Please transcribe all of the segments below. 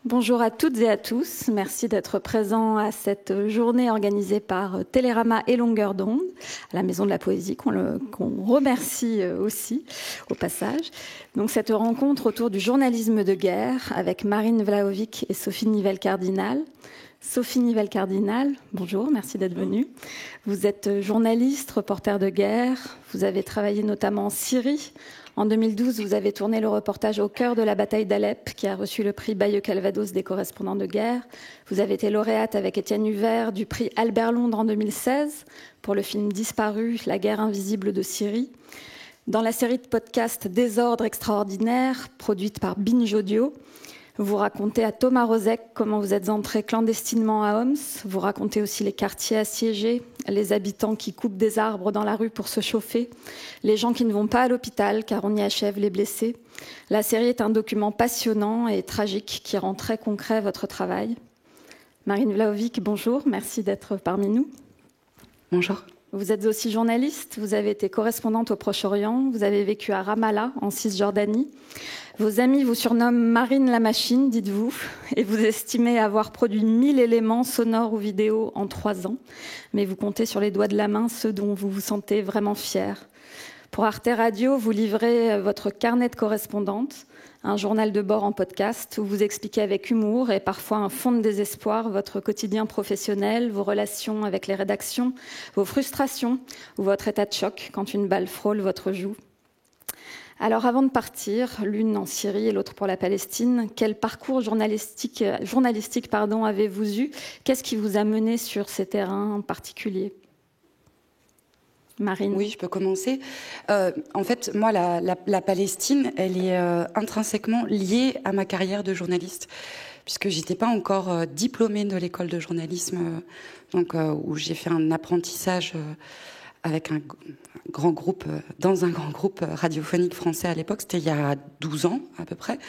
Bonjour à toutes et à tous. Merci d'être présents à cette journée organisée par Télérama et Longueur d'onde, à la Maison de la Poésie, qu'on remercie aussi au passage. Donc cette rencontre autour du journalisme de guerre avec Marine Vlahovic et Sophie Nivelle-Cardinal. Sophie Nivelle-Cardinal, bonjour, merci d'être venue. Vous êtes journaliste, reporter de guerre. Vous avez travaillé notamment en Syrie. En 2012, vous avez tourné le reportage Au cœur de la bataille d'Alep, qui a reçu le prix Bayeux-Calvados des correspondants de guerre. Vous avez été lauréate avec Étienne Huvert du prix Albert Londres en 2016 pour le film Disparu, la guerre invisible de Syrie. Dans la série de podcasts Désordre extraordinaire, produite par Binge Audio, vous racontez à Thomas Rozek comment vous êtes entré clandestinement à Homs. Vous racontez aussi les quartiers assiégés, les habitants qui coupent des arbres dans la rue pour se chauffer, les gens qui ne vont pas à l'hôpital car on y achève les blessés. La série est un document passionnant et tragique qui rend très concret votre travail. Marine Vlahovic, bonjour, merci d'être parmi nous. Bonjour. Vous êtes aussi journaliste, vous avez été correspondante au Proche-Orient, vous avez vécu à Ramallah, en Cisjordanie. Vos amis vous surnomment Marine la machine, dites-vous, et vous estimez avoir produit 1000 éléments sonores ou vidéos en 3 ans. Mais vous comptez sur les doigts de la main ceux dont vous vous sentez vraiment fier. Pour Arte Radio, vous livrez votre carnet de correspondante, un journal de bord en podcast où vous expliquez avec humour et parfois un fond de désespoir votre quotidien professionnel, vos relations avec les rédactions, vos frustrations ou votre état de choc quand une balle frôle votre joue. Alors avant de partir, l'une en Syrie et l'autre pour la Palestine, quel parcours journalistique avez-vous eu? Qu'est-ce qui vous a mené sur ces terrains en particulier? Marine. Oui, je peux commencer. En fait, moi, la Palestine, elle est intrinsèquement liée à ma carrière de journaliste, puisque j'étais pas encore diplômée de l'école de journalisme, où j'ai fait un apprentissage avec un grand groupe, dans un grand groupe radiophonique français à l'époque. C'était il y a 12 ans à peu près.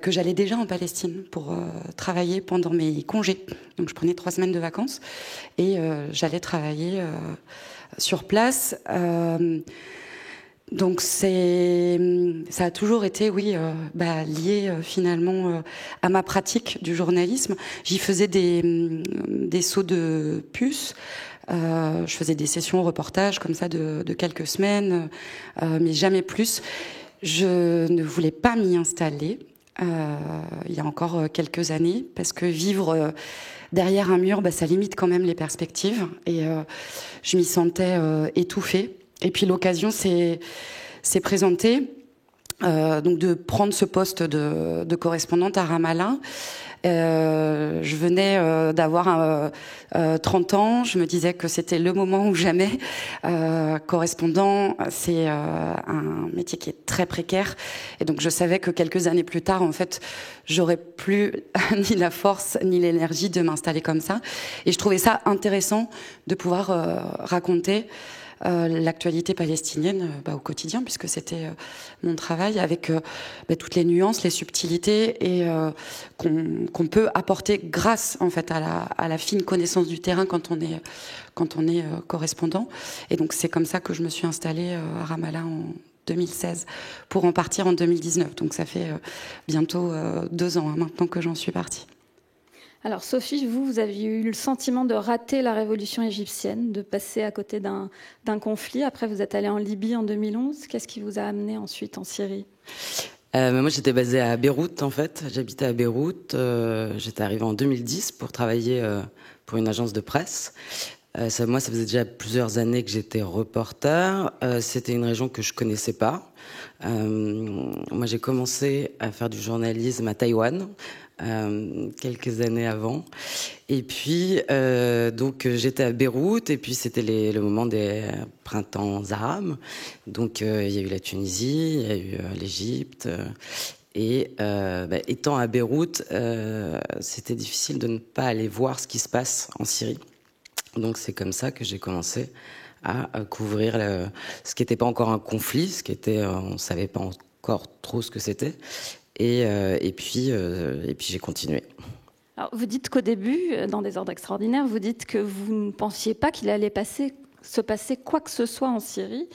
Que j'allais déjà en Palestine pour travailler pendant mes congés. Donc je prenais 3 semaines de vacances et j'allais travailler sur place. Donc ça a toujours été, lié finalement à ma pratique du journalisme. J'y faisais des sauts de puce. Je faisais des sessions reportage comme ça de quelques semaines, mais jamais plus. Je ne voulais pas m'y installer. Il y a encore quelques années, parce que vivre derrière un mur, ça limite quand même les perspectives, et je m'y sentais étouffée. Et puis l'occasion s'est présentée donc de prendre ce poste de correspondante à Ramallah. Je venais d'avoir 30 ans, je me disais que c'était le moment ou jamais. Correspondant, c'est un métier qui est très précaire, et donc je savais que quelques années plus tard, en fait, j'aurais plus ni la force ni l'énergie de m'installer comme ça. Et je trouvais ça intéressant de pouvoir raconter l'actualité palestinienne au quotidien, puisque c'était mon travail, avec toutes les nuances, les subtilités, et qu'on peut apporter grâce en fait à la fine connaissance du terrain quand on est correspondant. Et donc c'est comme ça que je me suis installée à Ramallah en 2016 pour en partir en 2019. Donc ça fait bientôt 2 ans maintenant que j'en suis partie. Alors Sophie, vous avez eu le sentiment de rater la révolution égyptienne, de passer à côté d'un conflit. Après, vous êtes allée en Libye en 2011. Qu'est-ce qui vous a amené ensuite en Syrie? Moi, j'étais basée à Beyrouth, en fait. J'habitais à Beyrouth. J'étais arrivée en 2010 pour travailler pour une agence de presse. Moi, ça faisait déjà plusieurs années que j'étais reporter. C'était une région que je connaissais pas. Moi, j'ai commencé à faire du journalisme à Taïwan. Quelques années avant, et puis donc j'étais à Beyrouth, et puis c'était le moment des printemps arabes, donc il y a eu la Tunisie, il y a eu l'Égypte, et étant à Beyrouth, c'était difficile de ne pas aller voir ce qui se passe en Syrie. Donc c'est comme ça que j'ai commencé à couvrir ce qui n'était pas encore un conflit, on savait pas encore trop ce que c'était. Et puis j'ai continué. Alors, vous dites qu'au début, dans Désordre extraordinaire, vous dites que vous ne pensiez pas qu'il allait passer se passer quoi que ce soit en Syrie.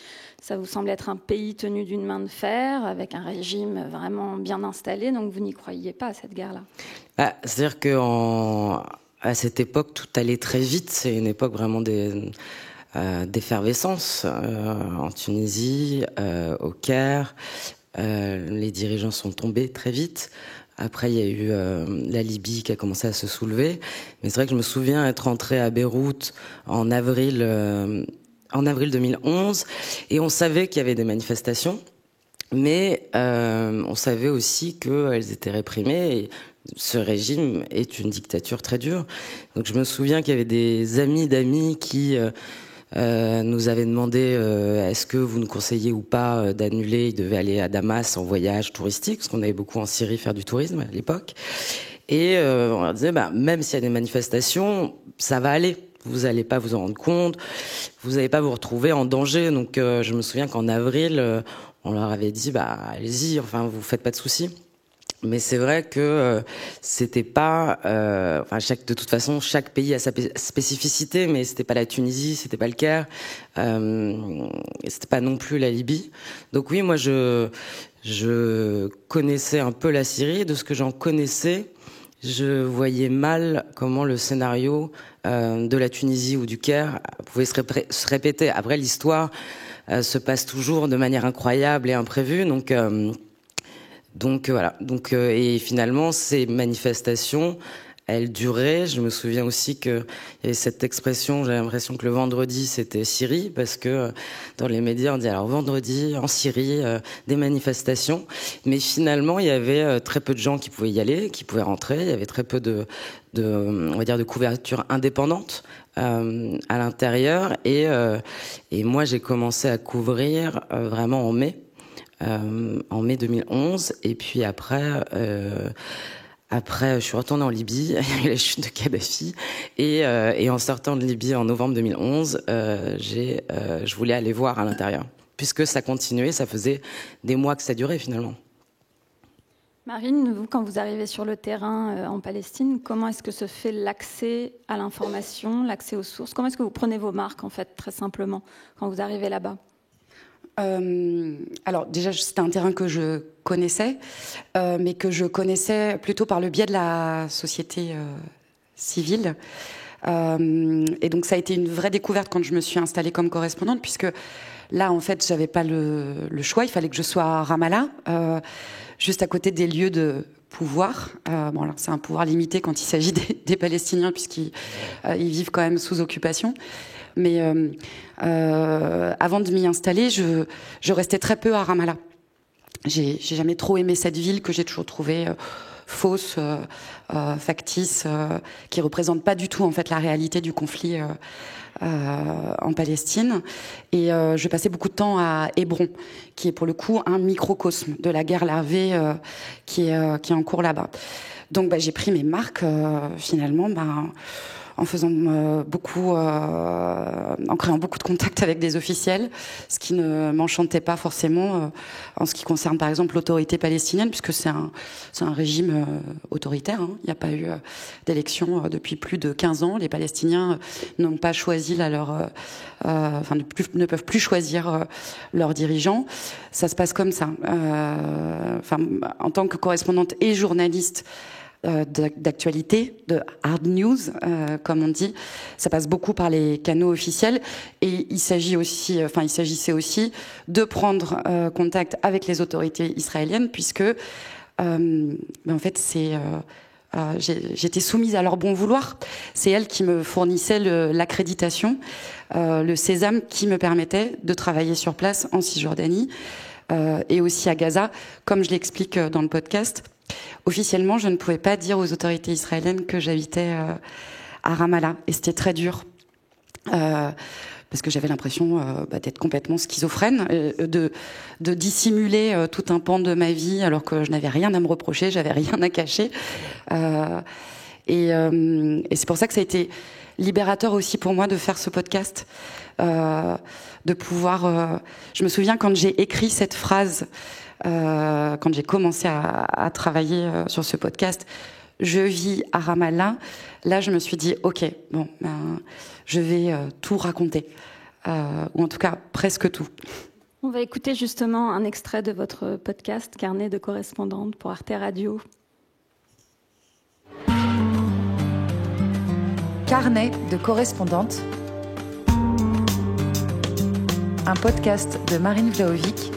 Ça vous semble être un pays tenu d'une main de fer, avec un régime vraiment bien installé, donc vous n'y croyiez pas à cette guerre-là. C'est-à-dire qu'à cette époque, tout allait très vite. C'est une époque vraiment d'effervescence en Tunisie, au Caire. Les dirigeants sont tombés très vite. Après, il y a eu la Libye qui a commencé à se soulever. Mais c'est vrai que je me souviens être rentrée à Beyrouth en avril 2011, et on savait qu'il y avait des manifestations, mais on savait aussi qu'elles étaient réprimées. Et ce régime est une dictature très dure. Donc je me souviens qu'il y avait des amis d'amis qui nous avaient demandé est-ce que vous nous conseillez ou pas d'annuler. Ils devaient aller à Damas en voyage touristique, parce qu'on avait beaucoup en Syrie faire du tourisme à l'époque. Et on leur disait, même s'il y a des manifestations, ça va aller. Vous n'allez pas vous en rendre compte, vous n'allez pas vous retrouver en danger. Donc je me souviens qu'en avril, on leur avait dit, allez-y, enfin vous faites pas de soucis. Mais c'est vrai que c'était pas, de toute façon, chaque pays a sa spécificité, mais c'était pas la Tunisie, c'était pas le Caire, c'était pas non plus la Libye. Donc oui, moi je connaissais un peu la Syrie. De ce que j'en connaissais, je voyais mal comment le scénario de la Tunisie ou du Caire pouvait se répéter. Après, l'histoire se passe toujours de manière incroyable et imprévue, donc voilà. Et finalement, ces manifestations, elles duraient. Je me souviens aussi qu'il y avait cette expression, j'ai l'impression que le vendredi, c'était Syrie, parce que dans les médias, on dit alors vendredi, en Syrie, des manifestations. Mais finalement, il y avait très peu de gens qui pouvaient y aller, qui pouvaient rentrer. Il y avait très peu on va dire, de couverture indépendante à l'intérieur. Et moi, j'ai commencé à couvrir vraiment en mai 2011, et puis après, je suis retournée en Libye, il y a eu la chute de Kadhafi, et en sortant de Libye en novembre 2011, je voulais aller voir à l'intérieur, puisque ça continuait, ça faisait des mois que ça durait finalement. Marine, vous, quand vous arrivez sur le terrain en Palestine, comment est-ce que se fait l'accès à l'information, l'accès aux sources? Comment est-ce que vous prenez vos marques, en fait, très simplement, quand vous arrivez là-bas? Alors déjà, c'était un terrain que je connaissais, mais que je connaissais plutôt par le biais de la société civile. Et donc ça a été une vraie découverte quand je me suis installée comme correspondante, puisque là, en fait, j'avais pas le choix. Il fallait que je sois à Ramallah, juste à côté des lieux de pouvoir. Bon, alors c'est un pouvoir limité quand il s'agit des Palestiniens, puisqu'ils vivent quand même sous occupation. Mais avant de m'y installer, je restais très peu à Ramallah. J'ai jamais trop aimé cette ville que j'ai toujours trouvée fausse, factice, qui représente pas du tout en fait la réalité du conflit en Palestine. Et je passais beaucoup de temps à Hébron, qui est pour le coup un microcosme de la guerre larvée qui est en cours là-bas. Donc j'ai pris mes marques finalement. En faisant en créant beaucoup de contacts avec des officiels, ce qui ne m'enchantait pas forcément en ce qui concerne par exemple l'autorité palestinienne, puisque c'est un régime autoritaire. Il n'y a pas eu d'élection depuis plus de 15 ans. Les Palestiniens n'ont pas choisi ne peuvent plus choisir leurs dirigeants. Ça se passe comme ça. En tant que correspondante et journaliste d'actualité, de hard news, comme on dit, ça passe beaucoup par les canaux officiels, et il s'agissait aussi de prendre contact avec les autorités israéliennes, puisque en fait j'étais soumise à leur bon vouloir. C'est elles qui me fournissaient l'accréditation, le sésame qui me permettait de travailler sur place en Cisjordanie et aussi à Gaza, comme je l'explique dans le podcast. Officiellement, je ne pouvais pas dire aux autorités israéliennes que j'habitais à Ramallah. Et c'était très dur. Parce que j'avais l'impression d'être complètement schizophrène, de dissimuler tout un pan de ma vie alors que je n'avais rien à me reprocher, j'avais rien à cacher. Et c'est pour ça que ça a été libérateur aussi pour moi de faire ce podcast, de pouvoir... Je me souviens quand j'ai écrit cette phrase... quand j'ai commencé à travailler sur ce podcast, je vis à Ramallah. Là, je me suis dit, ok, je vais tout raconter. ou en tout cas presque tout. On va écouter justement un extrait de votre podcast Carnet de correspondante pour Arte Radio. Carnet de correspondante, un podcast de Marine Vlahovic,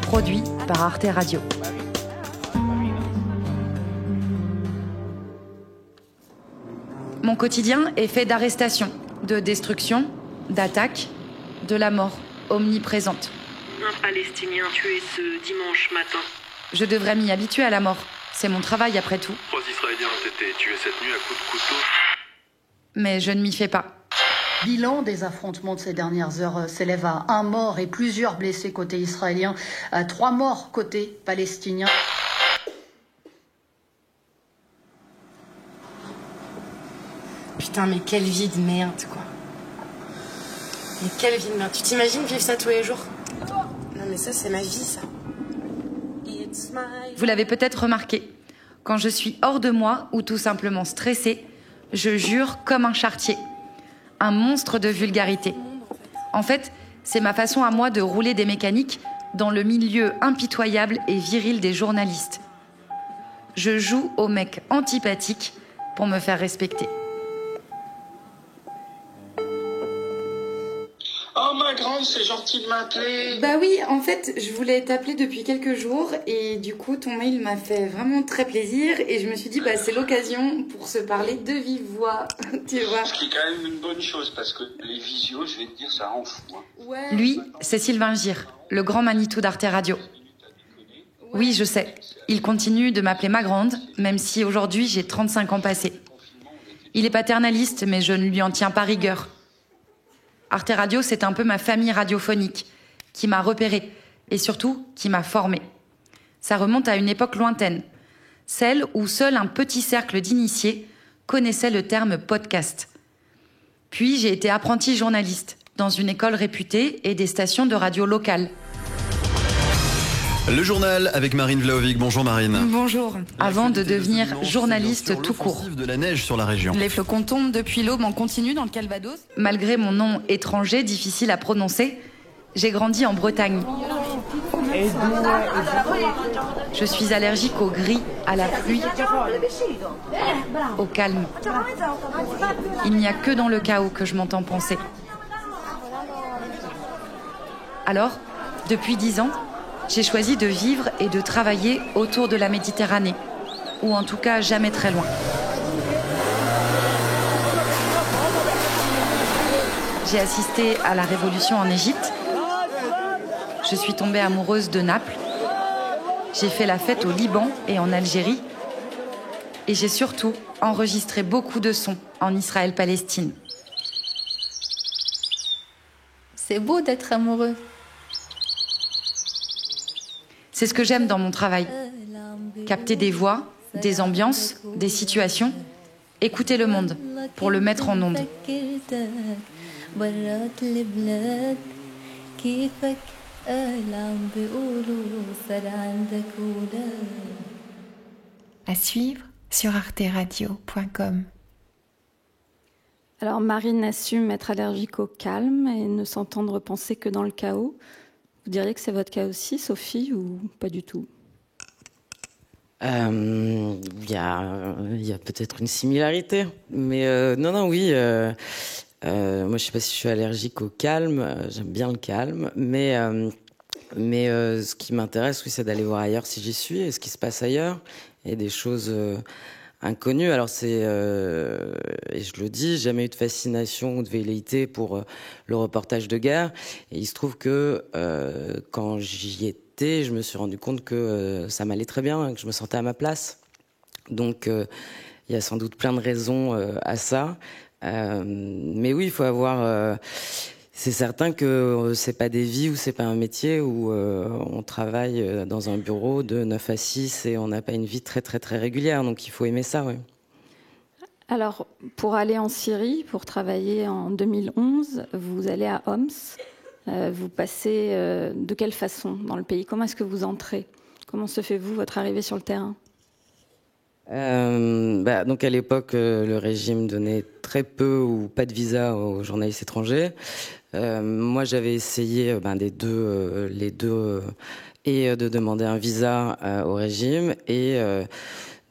produit par Arte Radio. Mon quotidien est fait d'arrestations, de destructions, d'attaques, de la mort omniprésente. Un Palestinien tué ce dimanche matin. Je devrais m'y habituer à la mort. C'est mon travail après tout. 3 Israéliens ont été tués cette nuit à coups de couteau. Mais je ne m'y fais pas. Bilan des affrontements de ces dernières heures s'élève à 1 mort et plusieurs blessés côté israélien, 3 morts côté palestinien. Putain, mais quelle vie de merde, quoi. Mais quelle vie de merde. Tu t'imagines vivre ça tous les jours? Non, mais ça, c'est ma vie, ça. Vous l'avez peut-être remarqué, quand je suis hors de moi ou tout simplement stressée, je jure comme un charretier. Un monstre de vulgarité. En fait, c'est ma façon à moi de rouler des mécaniques dans le milieu impitoyable et viril des journalistes. Je joue au mec antipathique pour me faire respecter. Oh ma grande, c'est gentil de m'appeler. Bah oui, en fait, je voulais t'appeler depuis quelques jours et du coup, ton mail m'a fait vraiment très plaisir et je me suis dit, bah c'est l'occasion pour se parler de vive voix, tu vois. Ce qui est quand même une bonne chose parce que les visios, je vais te dire, ça rend fou. Ouais. Lui, c'est Sylvain Gir, le grand Manitou d'Arte Radio. Oui, je sais, il continue de m'appeler ma grande, même si aujourd'hui j'ai 35 ans passés. Il est paternaliste, mais je ne lui en tiens pas rigueur. Arte Radio, c'est un peu ma famille radiophonique, qui m'a repérée, et surtout, qui m'a formée. Ça remonte à une époque lointaine, celle où seul un petit cercle d'initiés connaissait le terme podcast. Puis j'ai été apprentie journaliste, dans une école réputée et des stations de radio locales. Le journal avec Marine Vlahovic. Bonjour Marine. Bonjour. Avant de devenir journaliste tout court. De la neige sur la région. Les flocons tombent depuis l'aube en continu dans le Calvados. Malgré mon nom étranger, difficile à prononcer, j'ai grandi en Bretagne. Je suis allergique au gris, à la pluie, au calme. Il n'y a que dans le chaos que je m'entends penser. Alors, depuis 10 ans, j'ai choisi de vivre et de travailler autour de la Méditerranée, ou en tout cas jamais très loin. J'ai assisté à la révolution en Égypte. Je suis tombée amoureuse de Naples. J'ai fait la fête au Liban et en Algérie. Et j'ai surtout enregistré beaucoup de sons en Israël-Palestine. C'est beau d'être amoureux. C'est ce que j'aime dans mon travail. Capter des voix, des ambiances, des situations, écouter le monde pour le mettre en ondes. À suivre sur arteradio.com. Alors Marine assume être allergique au calme et ne s'entendre penser que dans le chaos. Vous diriez que c'est votre cas aussi, Sophie, ou pas du tout? Il y a peut-être une similarité, mais oui. Moi, je sais pas si je suis allergique au calme. J'aime bien le calme, mais ce qui m'intéresse, oui, c'est d'aller voir ailleurs si j'y suis, et ce qui se passe ailleurs, et des choses inconnues. Alors et je le dis, j'ai jamais eu de fascination ou de velléité pour le reportage de guerre. Et il se trouve que quand j'y étais, je me suis rendu compte que ça m'allait très bien, que je me sentais à ma place. Donc il y a sans doute plein de raisons à ça. Mais oui, il faut avoir... c'est certain que c'est pas des vies ou c'est pas un métier où on travaille dans un bureau de 9 à 6 et on n'a pas une vie très très très régulière. Donc il faut aimer ça, oui. Alors, pour aller en Syrie, pour travailler en 2011, vous allez à Homs. Vous passez de quelle façon dans le pays? Comment est-ce que vous entrez? Comment se fait, votre arrivée sur le terrain? Donc à l'époque, le régime donnait très peu ou pas de visa aux journalistes étrangers. Moi, j'avais essayé les deux, et de demander un visa au régime et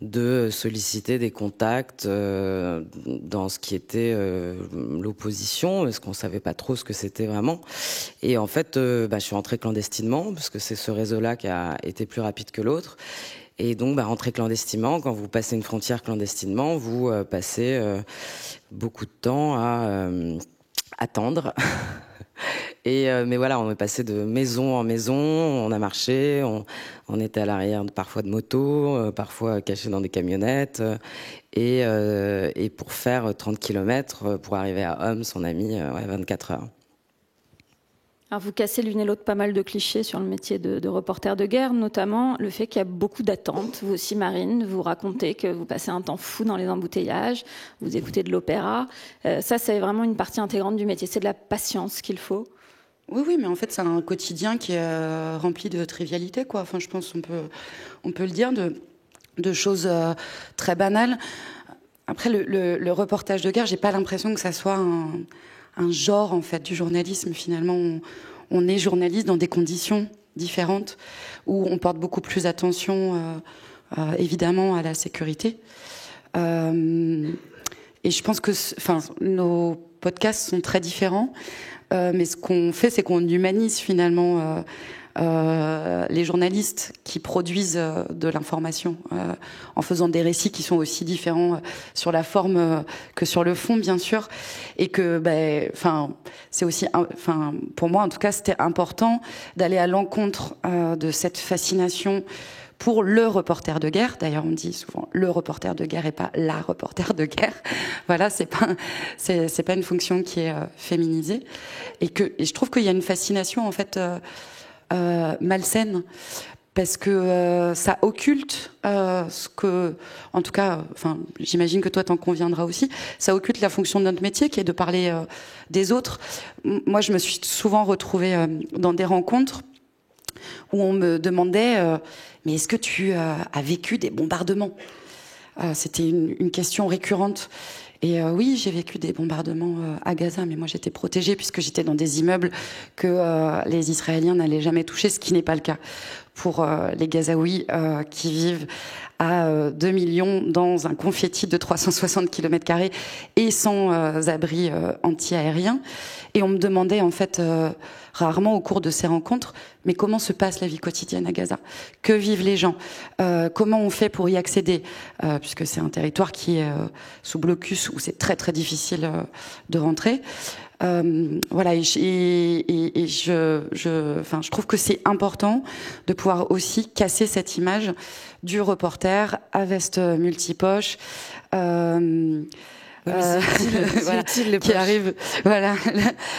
de solliciter des contacts dans ce qui était l'opposition, parce qu'on savait pas trop ce que c'était vraiment. Et en fait, je suis rentrée clandestinement, parce que c'est ce réseau-là qui a été plus rapide que l'autre. Et donc, rentrer clandestinement, quand vous passez une frontière clandestinement, vous passez beaucoup de temps à attendre. Mais voilà, on est passé de maison en maison, on a marché, on était à l'arrière parfois de motos, parfois cachés dans des camionnettes, et pour faire 30 km pour arriver à Homs, on a mis 24 heures. Alors vous cassez l'une et l'autre pas mal de clichés sur le métier de reporter de guerre, notamment le fait qu'il y a beaucoup d'attentes. Vous aussi, Marine, vous racontez que vous passez un temps fou dans les embouteillages, vous écoutez de l'opéra. Ça, c'est vraiment une partie intégrante du métier. C'est de la patience qu'il faut. Oui, mais en fait, c'est un quotidien qui est rempli de trivialités, quoi. Enfin, je pense on peut le dire, de choses très banales. Après, le reportage de guerre, j'ai pas l'impression que ça soit un genre, en fait, du journalisme. Finalement, on est journaliste dans des conditions différentes, où on porte beaucoup plus attention, évidemment, à la sécurité. Et je pense que nos podcasts sont très différents. Mais ce qu'on fait, c'est qu'on humanise finalement les journalistes qui produisent de l'information en faisant des récits qui sont aussi différents sur la forme que sur le fond, bien sûr. Et que, c'est aussi, pour moi en tout cas, c'était important d'aller à l'encontre de cette fascination pour le reporter de guerre. D'ailleurs, on dit souvent le reporter de guerre et pas la reporter de guerre. Voilà, c'est pas une fonction qui est féminisée. Et je trouve qu'il y a une fascination, en fait, malsaine, parce que ça occulte ce que, en tout cas, j'imagine que toi t'en conviendras aussi, ça occulte la fonction de notre métier qui est de parler des autres. Moi, je me suis souvent retrouvée dans des rencontres où on me demandait mais est-ce que tu as vécu des bombardements ? C'était une question récurrente. Et oui, j'ai vécu des bombardements à Gaza, mais moi j'étais protégée puisque j'étais dans des immeubles que les Israéliens n'allaient jamais toucher, ce qui n'est pas le cas pour les Gazaouis qui vivent à 2 millions dans un confetti de 360 km² et sans abri anti-aérien. Et on me demandait en fait rarement au cours de ces rencontres, mais comment se passe la vie quotidienne à Gaza ? Que vivent les gens ? Comment on fait pour y accéder ? Puisque c'est un territoire qui est sous blocus où c'est très très difficile de rentrer. Voilà, et je trouve que c'est important de pouvoir aussi casser cette image du reporter à veste multipoche. Voilà, qui arrive, voilà,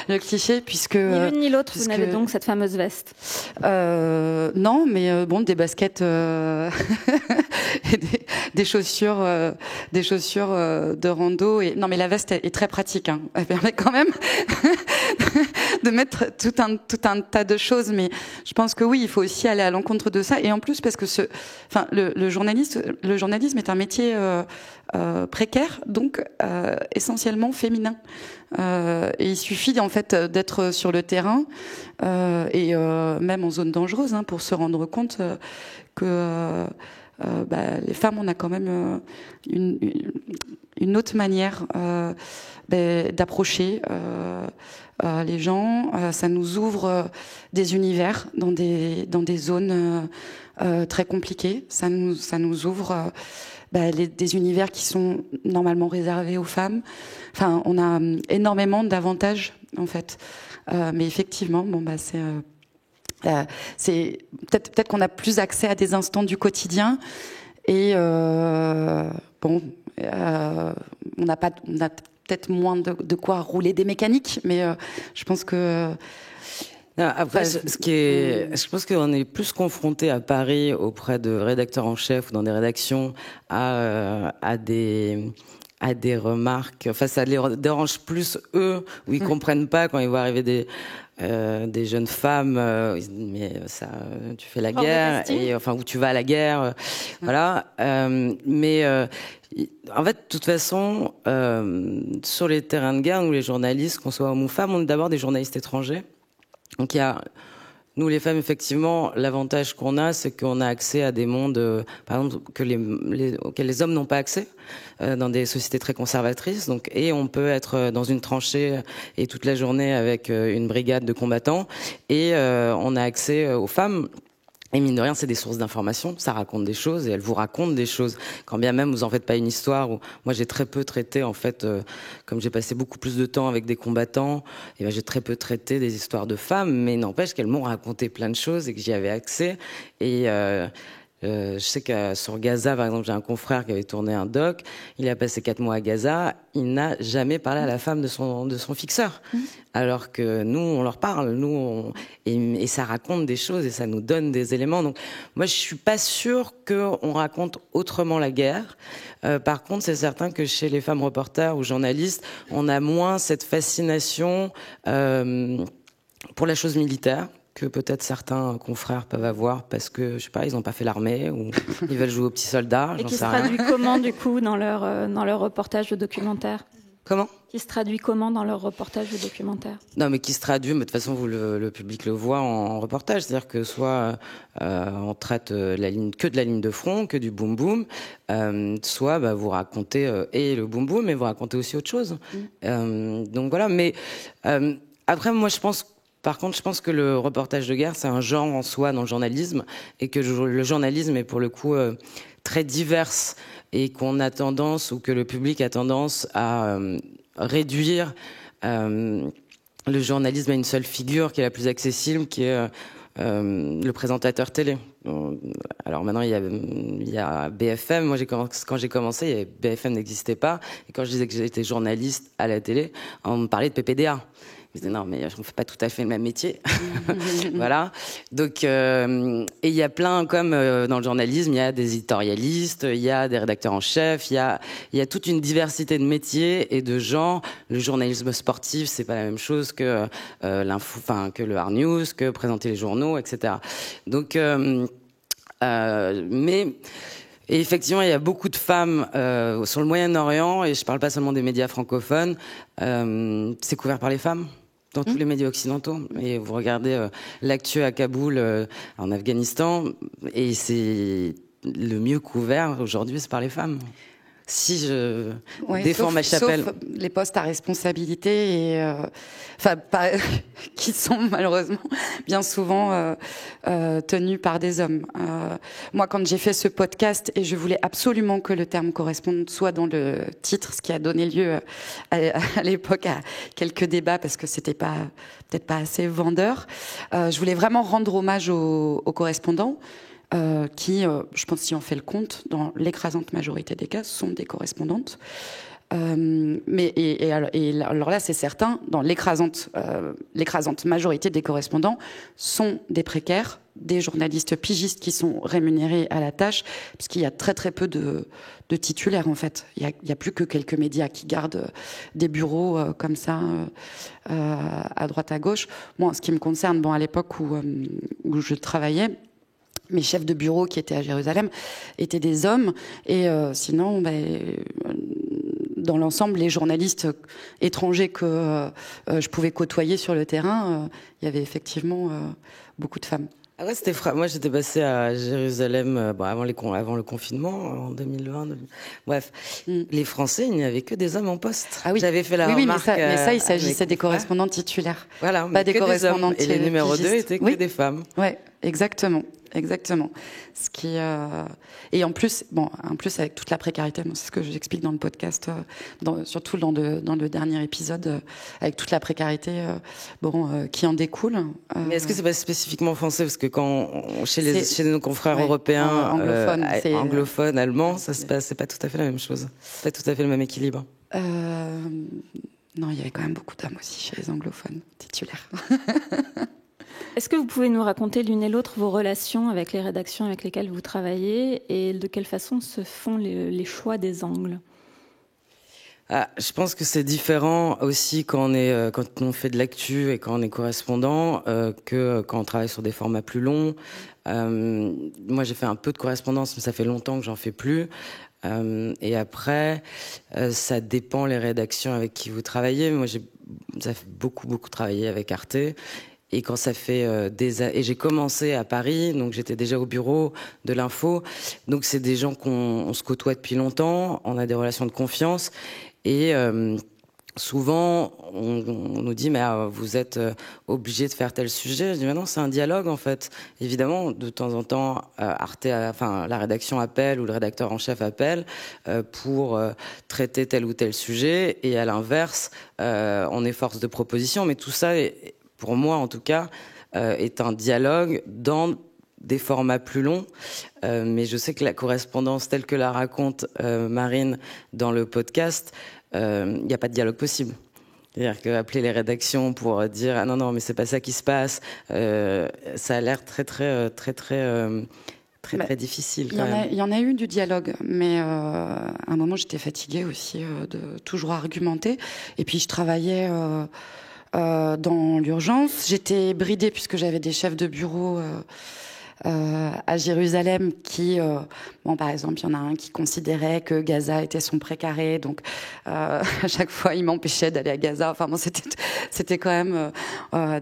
le cliché, puisque ni l'une ni l'autre, vous n'avez donc cette fameuse veste. Non, mais des baskets et des chaussures, de rando. Et non, mais la veste est très pratique. Hein. Elle permet quand même de mettre tout un tas de choses. Mais je pense que oui, il faut aussi aller à l'encontre de ça. Et en plus, parce que le journalisme est un métier précaire, donc essentiellement féminin. Et il suffit en fait d'être sur le terrain et même en zone dangereuse pour se rendre compte que les femmes, on a quand même une autre manière d'approcher les gens. Ça nous ouvre des univers dans des zones très compliquées. Ça nous ouvre des univers qui sont normalement réservés aux femmes. Enfin, on a énormément d'avantages en fait. Mais effectivement, c'est peut-être qu'on a plus accès à des instants du quotidien et on a peut-être moins de quoi rouler des mécaniques, mais je pense que après, je pense qu'on est plus confronté à Paris auprès de rédacteurs en chef ou dans des rédactions à des remarques. Enfin, ça les dérange plus eux, où ils comprennent pas quand ils voient arriver des jeunes femmes, mais ça, tu fais la guerre, et enfin où tu vas à la guerre, voilà. Mais en fait, de toute façon, sur les terrains de guerre, nous les journalistes, qu'on soit hommes ou femmes, on est d'abord des journalistes étrangers. Donc il y a nous, les femmes, effectivement, l'avantage qu'on a, c'est qu'on a accès à des mondes, par exemple, auxquels les hommes n'ont pas accès, dans des sociétés très conservatrices. Donc, et on peut être dans une tranchée et toute la journée avec une brigade de combattants. Et on a accès aux femmes. Et mine de rien, c'est des sources d'information, ça raconte des choses et elles vous racontent des choses. Quand bien même vous en faites pas une histoire. Moi, j'ai très peu traité, en fait, comme j'ai passé beaucoup plus de temps avec des combattants, et ben, j'ai très peu traité des histoires de femmes, mais n'empêche qu'elles m'ont raconté plein de choses et que j'y avais accès. Et je sais que sur Gaza, par exemple, j'ai un confrère qui avait tourné un doc. Il a passé 4 mois à Gaza. Il n'a jamais parlé à la femme de son fixeur. Alors que nous, on leur parle. Et ça raconte des choses et ça nous donne des éléments. Donc, moi, je suis pas sûre qu'on raconte autrement la guerre. Par contre, c'est certain que chez les femmes reporters ou journalistes, on a moins cette fascination pour la chose militaire que peut-être certains confrères peuvent avoir parce que, je sais pas, ils n'ont pas fait l'armée ou ils veulent jouer aux petits soldats. Et qui se traduit comment, du coup, dans leur reportage de documentaire ? Comment ? Qui se traduit comment dans leur reportage de documentaire ? Non, mais qui se traduit, mais de toute façon, le public le voit en reportage. C'est-à-dire que soit on traite que de la ligne de front, que du boum-boum, soit vous racontez et le boum-boum, mais vous racontez aussi autre chose. Donc voilà, mais après, moi, Par contre, je pense que le reportage de guerre, c'est un genre en soi dans le journalisme, et que le journalisme est pour le coup très divers, et qu'on a tendance, ou que le public a tendance à réduire le journalisme à une seule figure qui est la plus accessible, qui est le présentateur télé. Alors maintenant, il y a BFM. Moi, quand j'ai commencé, BFM n'existait pas. Et quand je disais que j'étais journaliste à la télé, on me parlait de PPDA. Je disais non, mais on ne fait pas tout à fait le même métier. Voilà. Donc, et il y a plein, comme dans le journalisme, il y a des éditorialistes, il y a des rédacteurs en chef, il y a toute une diversité de métiers et de genres. Le journalisme sportif, c'est pas la même chose que que le hard news, que présenter les journaux, etc. Donc, et effectivement, il y a beaucoup de femmes sur le Moyen-Orient, et je parle pas seulement des médias francophones, c'est couvert par les femmes dans tous les médias occidentaux. Et vous regardez l'actu à Kaboul, en Afghanistan, et c'est le mieux couvert aujourd'hui, c'est par les femmes. Si je défends ma chapelle. Sauf les postes à responsabilité et qui sont malheureusement bien souvent tenus par des hommes. Moi, quand j'ai fait ce podcast, et je voulais absolument que le terme corresponde soit dans le titre, ce qui a donné lieu à l'époque à quelques débats parce que c'était peut-être pas assez vendeur. Je voulais vraiment rendre hommage aux correspondants. Qui, je pense, si on fait le compte, dans l'écrasante majorité des cas, sont des correspondantes. Alors là, c'est certain, dans l'écrasante majorité des correspondants sont des précaires, des journalistes pigistes qui sont rémunérés à la tâche, parce qu'il y a très très peu de titulaires en fait. Il y a plus que quelques médias qui gardent des bureaux comme ça à droite à gauche. Moi, en ce qui me concerne, à l'époque où je travaillais, mes chefs de bureau qui étaient à Jérusalem étaient des hommes, et sinon, dans l'ensemble, les journalistes étrangers que je pouvais côtoyer sur le terrain, il y avait effectivement beaucoup de femmes. Ah ouais, moi, j'étais passée à Jérusalem avant le confinement, en 2020. Bref, les Français, il n'y avait que des hommes en poste. Ah oui. J'avais fait la remarque. Mais ça, il s'agissait des correspondants titulaires. Voilà, pas des correspondants pigistes. Et les numéros 2 étaient que des femmes. Ouais, exactement. Ce qui et en plus avec toute la précarité, c'est ce que j'explique dans le podcast, surtout dans le dernier épisode, avec toute la précarité qui en découle. Mais est-ce que c'est pas spécifiquement français, parce que chez nos confrères européens, anglophones, allemands, c'est pas tout à fait la même chose, pas tout à fait le même équilibre. Non, il y avait quand même beaucoup d'hommes aussi chez les anglophones titulaires. Est-ce que vous pouvez nous raconter l'une et l'autre vos relations avec les rédactions avec lesquelles vous travaillez, et de quelle façon se font les choix des angles ? Je pense que c'est différent aussi quand on fait de l'actu et quand on est correspondant que quand on travaille sur des formats plus longs. Moi, j'ai fait un peu de correspondance, mais ça fait longtemps que j'en fais plus. Et après, ça dépend les rédactions avec qui vous travaillez. Moi, ça fait beaucoup travaillé avec Arte. Et quand ça fait et j'ai commencé à Paris, donc j'étais déjà au bureau de l'info. Donc c'est des gens qu'on se côtoie depuis longtemps, on a des relations de confiance. Et souvent, on nous dit, mais vous êtes obligé de faire tel sujet. Je dis, mais non, c'est un dialogue, en fait. Évidemment, de temps en temps, la rédaction appelle ou le rédacteur en chef appelle pour traiter tel ou tel sujet. Et à l'inverse, on est force de proposition. Mais tout ça, pour moi, en tout cas, est un dialogue dans des formats plus longs, mais je sais que la correspondance telle que la raconte Marine dans le podcast, il n'y a pas de dialogue possible. C'est-à-dire qu'appeler les rédactions pour dire ah non mais c'est pas ça qui se passe, ça a l'air très difficile. Il y en a eu du dialogue, mais à un moment j'étais fatiguée aussi de toujours argumenter, et puis je travaillais dans l'urgence. J'étais bridée puisque j'avais des chefs de bureau à Jérusalem qui, par exemple, il y en a un qui considérait que Gaza était son précaré, donc à chaque fois il m'empêchait d'aller à Gaza. Enfin bon, c'était quand même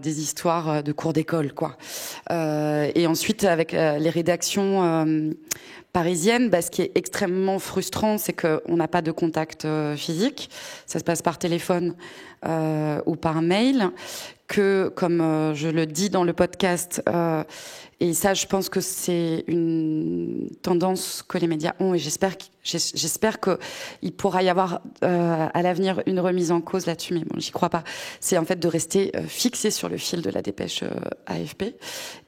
des histoires de cours d'école, quoi. Et ensuite avec les rédactions parisiennes, ce qui est extrêmement frustrant, c'est qu'on n'a pas de contact physique. Ça se passe par téléphone ou par mail. Que, comme je le dis dans le podcast, et ça, je pense que c'est une tendance que les médias ont, et j'espère qu'il pourra y avoir à l'avenir une remise en cause là-dessus, mais bon, j'y crois pas. C'est en fait de rester fixé sur le fil de la dépêche AFP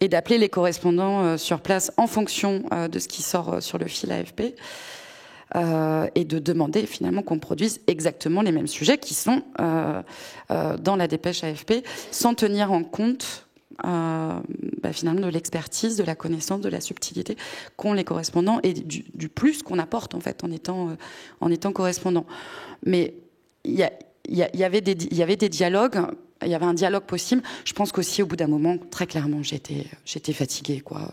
et d'appeler les correspondants sur place en fonction de ce qui sort sur le fil AFP. Et de demander finalement qu'on produise exactement les mêmes sujets qui sont dans la dépêche AFP, sans tenir en compte finalement de l'expertise, de la connaissance, de la subtilité qu'ont les correspondants et du plus qu'on apporte en fait en étant correspondant. Mais il y avait des dialogues. Il y avait un dialogue possible. Je pense qu'aussi, au bout d'un moment, très clairement, j'étais fatiguée, quoi.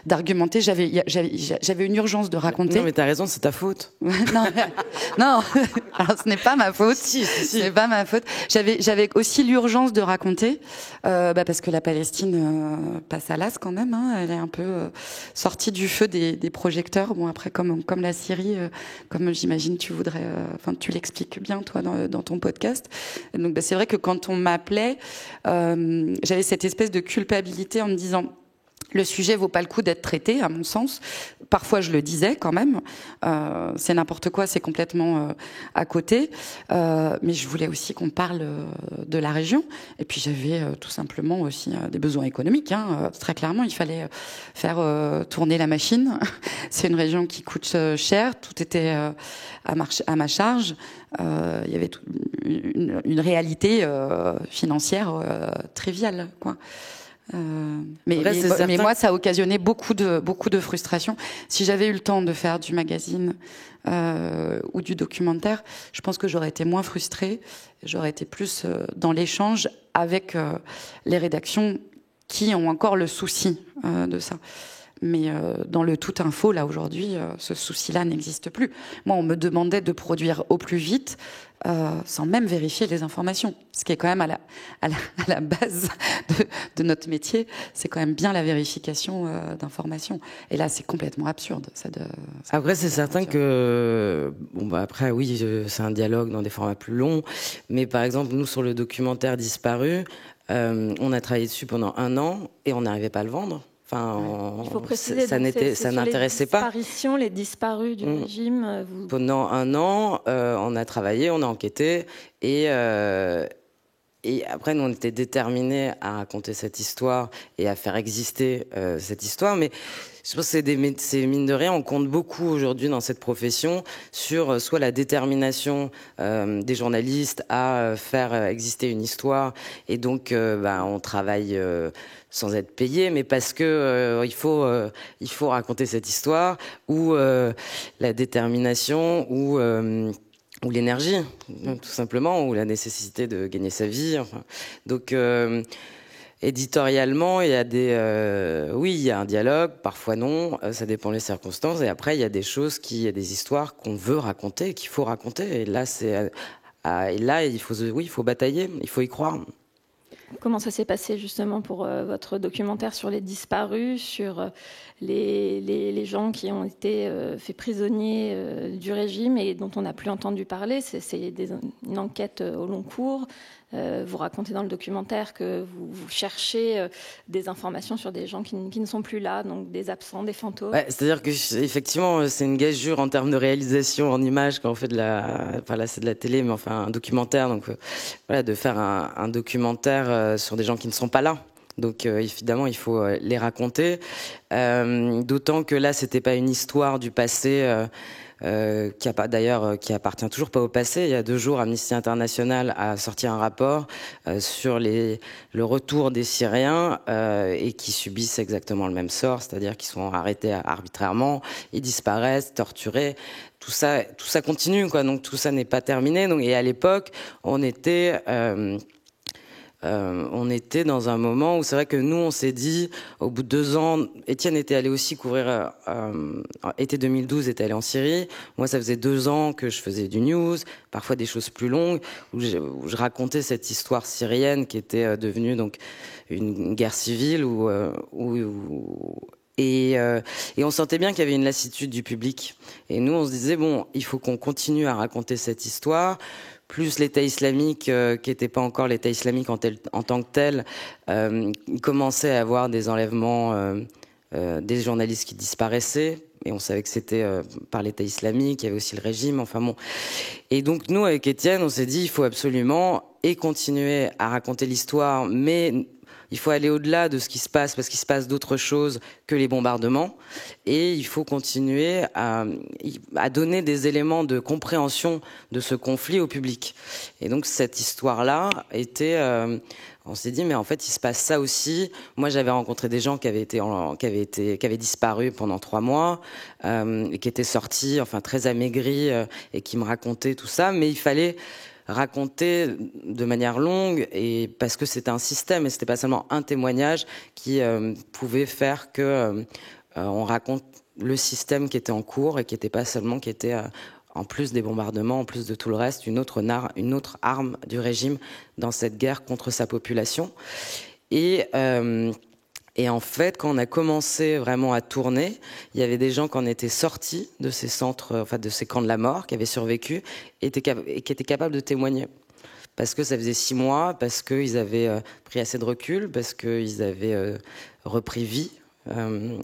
D'argumenter, j'avais une urgence de raconter. Non, mais t'as raison, c'est ta faute. non. Alors, ce n'est pas ma faute. Si. Ce n'est pas ma faute. J'avais aussi l'urgence de raconter, parce que la Palestine passe à l'as quand même. Hein. Elle est un peu sortie du feu des projecteurs. Bon, après, comme la Syrie, comme j'imagine, tu voudrais, tu l'expliques bien, toi, dans ton podcast. Donc, c'est vrai que quand on m'a m'appelait, j'avais cette espèce de culpabilité en me disant le sujet vaut pas le coup d'être traité, à mon sens. Parfois, je le disais quand même. C'est n'importe quoi, c'est complètement à côté. Mais je voulais aussi qu'on parle de la région. Et puis, j'avais tout simplement aussi des besoins économiques. Hein. Très clairement, il fallait faire tourner la machine. C'est une région qui coûte cher. Tout était à ma charge. Il y avait une réalité financière triviale, quoi. Mais moi, ça a occasionné beaucoup de frustration. Si j'avais eu le temps de faire du magazine ou du documentaire, je pense que j'aurais été moins frustrée. J'aurais été plus dans l'échange avec les rédactions qui ont encore le souci de ça. Mais dans le tout info, là, aujourd'hui, ce souci-là n'existe plus. Moi, on me demandait de produire au plus vite, sans même vérifier les informations. Ce qui est quand même à la base de notre métier, c'est quand même bien la vérification d'informations. Et là, c'est complètement absurde. Après, c'est certain que... après, oui, c'est un dialogue dans des formats plus longs. Mais par exemple, nous, sur le documentaire Disparu, on a travaillé dessus pendant 1 an et on n'arrivait pas à le vendre. Il faut préciser, ça n'intéressait pas. Les disparus du régime. Pendant 1 an, on a travaillé, on a enquêté, et après, nous, on était déterminés à raconter cette histoire et à faire exister cette histoire. Mais je pense que c'est mine de rien, on compte beaucoup aujourd'hui dans cette profession sur soit la détermination des journalistes à faire exister une histoire, et donc on travaille sans être payé, mais parce que il faut raconter cette histoire, ou la détermination, ou l'énergie, tout simplement, ou la nécessité de gagner sa vie. Enfin. Donc, éditorialement, il y a il y a un dialogue, parfois non, ça dépend des circonstances. Et après, il y a il y a des histoires qu'on veut raconter, qu'il faut raconter. Et là, il faut batailler, il faut y croire. Comment ça s'est passé justement pour votre documentaire sur les disparus, sur les gens qui ont été faits prisonniers du régime et dont on n'a plus entendu parler? C'est une enquête au long cours. Vous racontez dans le documentaire que vous cherchez des informations sur des gens qui ne sont plus là, donc des absents, des fantômes. Ouais, c'est-à-dire que effectivement, c'est une gageure en termes de réalisation en images quand on fait là c'est de la télé, mais enfin un documentaire. Donc de faire un documentaire sur des gens qui ne sont pas là. Donc évidemment, il faut les raconter. D'autant que là, c'était pas une histoire du passé. Qui appartient toujours pas au passé. Il y a 2 jours, Amnesty International a sorti un rapport sur le retour des Syriens et qui subissent exactement le même sort, c'est-à-dire qu'ils sont arrêtés arbitrairement, ils disparaissent, torturés. Tout ça continue, quoi. Donc tout ça n'est pas terminé. Donc, et à l'époque, on était dans un moment où c'est vrai que nous, on s'est dit, au bout de 2 ans, Étienne était allé aussi couvrir, été 2012, était allé en Syrie. Moi, ça faisait 2 ans que je faisais du news, parfois des choses plus longues, où je racontais cette histoire syrienne qui était devenue donc une guerre civile et on sentait bien qu'il y avait une lassitude du public. Et nous, on se disait, bon, il faut qu'on continue à raconter cette histoire. Plus l'État islamique, qui n'était pas encore l'État islamique en tant que tel, commençait à avoir des enlèvements, des journalistes qui disparaissaient, et on savait que c'était par l'État islamique, il y avait aussi le régime, enfin bon. Et donc nous, avec Étienne, on s'est dit, il faut absolument continuer à raconter l'histoire, mais il faut aller au-delà de ce qui se passe, parce qu'il se passe d'autres choses que les bombardements. Et il faut continuer à donner des éléments de compréhension de ce conflit au public. Et donc cette histoire-là était... on s'est dit, mais en fait, il se passe ça aussi. Moi, j'avais rencontré des gens qui avaient disparu pendant 3 mois, et qui étaient sortis, enfin très amaigris, et qui me racontaient tout ça. Mais il fallait raconter de manière longue, et parce que c'était un système et c'était pas seulement un témoignage qui pouvait faire que on raconte le système qui était en cours et qui était pas seulement en plus des bombardements, en plus de tout le reste, une autre arme du régime dans cette guerre contre sa population. Et en fait, quand on a commencé vraiment à tourner, il y avait des gens qui en étaient sortis de ces centres, enfin de ces camps de la mort, qui avaient survécu et qui étaient capables de témoigner. Parce que ça faisait 6 mois, parce qu'ils avaient pris assez de recul, parce qu'ils avaient repris vie.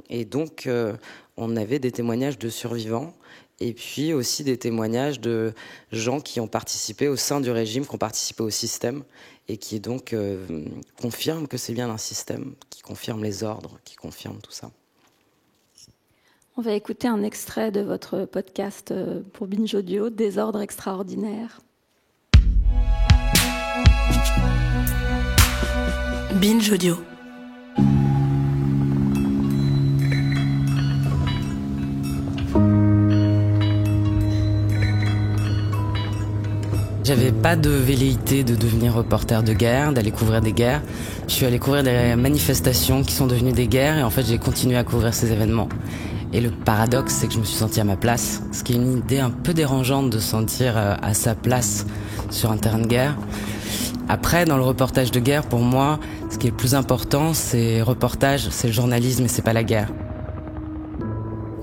Et donc, on avait des témoignages de survivants. Et puis aussi des témoignages de gens qui ont participé au sein du régime, qui ont participé au système, et qui donc confirment que c'est bien un système, qui confirme les ordres, qui confirme tout ça. On va écouter un extrait de votre podcast pour Binge Audio, Désordre extraordinaire. Binge Audio. J'avais pas de velléité de devenir reporter de guerre, d'aller couvrir des guerres. Je suis allé couvrir des manifestations qui sont devenues des guerres et en fait j'ai continué à couvrir ces événements. Et le paradoxe, c'est que je me suis sentie à ma place, ce qui est une idée un peu dérangeante de se sentir à sa place sur un terrain de guerre. Après, dans le reportage de guerre, pour moi, ce qui est le plus important, c'est le reportage, c'est le journalisme et c'est pas la guerre.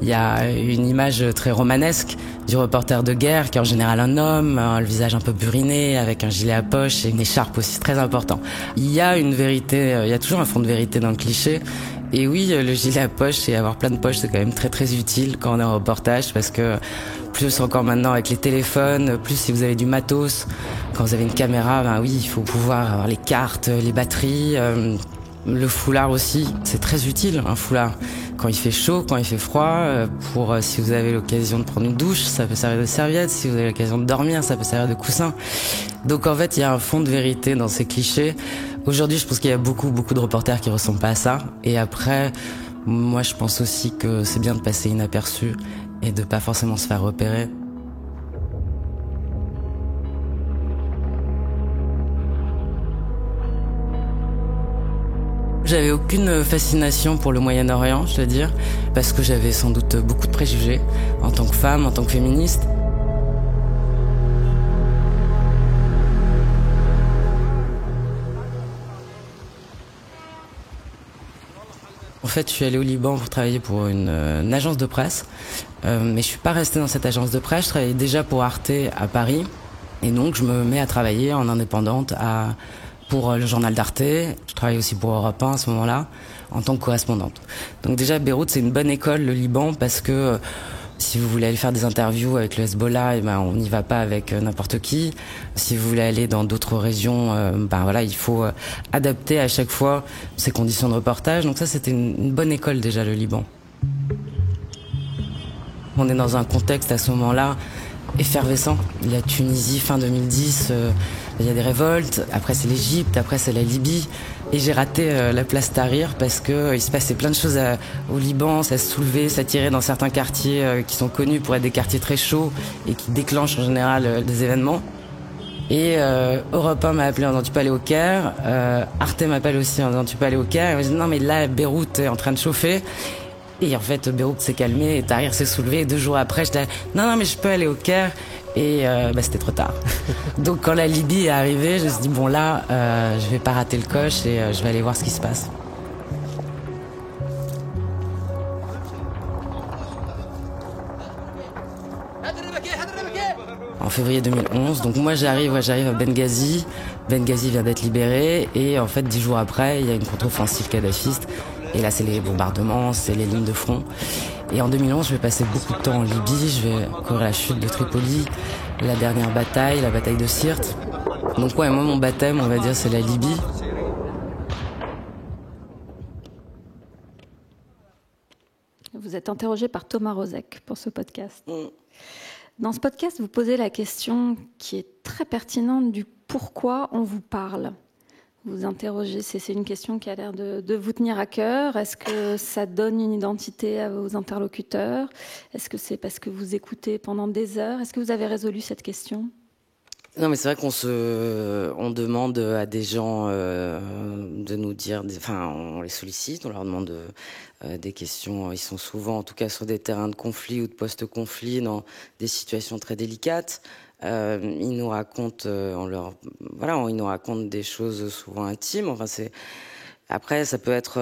Il y a une image très romanesque du reporter de guerre qui est en général un homme, le visage un peu buriné, avec un gilet à poche et une écharpe aussi, très important. Il y a une vérité, il y a toujours un fond de vérité dans le cliché. Et oui, le gilet à poche et avoir plein de poches, c'est quand même très très utile quand on est en reportage, parce que plus encore maintenant avec les téléphones, plus si vous avez du matos, quand vous avez une caméra, ben oui, il faut pouvoir avoir les cartes, les batteries, le foulard aussi, c'est très utile un foulard. Quand il fait chaud, quand il fait froid, si vous avez l'occasion de prendre une douche, ça peut servir de serviette. Si vous avez l'occasion de dormir, ça peut servir de coussin. Donc en fait, il y a un fond de vérité dans ces clichés. Aujourd'hui, je pense qu'il y a beaucoup de reporters qui ressemblent pas à ça. Et après, moi, je pense aussi que c'est bien de passer inaperçu et de pas forcément se faire repérer. J'avais aucune fascination pour le Moyen-Orient, je dois dire, parce que j'avais sans doute beaucoup de préjugés en tant que femme, en tant que féministe. En fait, je suis allée au Liban pour travailler pour une agence de presse, mais je suis pas restée dans cette agence de presse. Je travaillais déjà pour Arte à Paris, et donc je me mets à travailler en indépendante pour le journal d'Arte. Je travaille aussi pour Europe 1 à ce moment-là, en tant que correspondante. Donc déjà, Beyrouth, c'est une bonne école, le Liban, parce que si vous voulez aller faire des interviews avec le Hezbollah, eh ben, on n'y va pas avec n'importe qui. Si vous voulez aller dans d'autres régions, il faut adapter à chaque fois ses conditions de reportage. Donc ça, c'était une bonne école déjà, le Liban. On est dans un contexte à ce moment-là effervescent. La Tunisie, fin 2010, il y a des révoltes. Après, c'est l'Égypte. Après, c'est la Libye. Et j'ai raté la place Tahrir parce que il se passait plein de choses au Liban. Ça se soulevait, ça tirait dans certains quartiers qui sont connus pour être des quartiers très chauds et qui déclenchent en général des événements. Et Europe 1 m'a appelé en disant tu peux aller au Caire. Arte m'appelle aussi en disant tu peux aller au Caire. Et moi, je dis non mais là, Beyrouth est en train de chauffer. Et en fait, Beyrouth s'est calmé et Tahrir s'est soulevé. Et 2 jours après, j'étais non mais je peux aller au Caire. Et c'était trop tard. Donc quand la Libye est arrivée, je me suis dit bon là, je vais pas rater le coche et je vais aller voir ce qui se passe. En février 2011, donc moi j'arrive à Benghazi. Benghazi vient d'être libéré et en fait 10 jours après, il y a une contre-offensive kadhafiste. Et là, c'est les bombardements, c'est les lignes de front. Et en 2011, je vais passer beaucoup de temps en Libye. Je vais couvrir la chute de Tripoli, la dernière bataille, la bataille de Sirte. Donc ouais, moi, mon baptême, on va dire, c'est la Libye. Vous êtes interrogé par Thomas Rozek pour ce podcast. Dans ce podcast, vous posez la question qui est très pertinente du pourquoi on vous parle. Vous interrogez, c'est une question qui a l'air de vous tenir à cœur. Est-ce que ça donne une identité à vos interlocuteurs? Est-ce que c'est parce que vous écoutez pendant des heures? Est-ce que vous avez résolu cette question? Non, mais c'est vrai on demande à des gens de nous dire, on les sollicite, on leur demande des questions. Ils sont souvent, en tout cas, sur des terrains de conflit ou de post-conflit, dans des situations très délicates. Ils nous racontent, ils nous racontent des choses souvent intimes. Après, ça peut être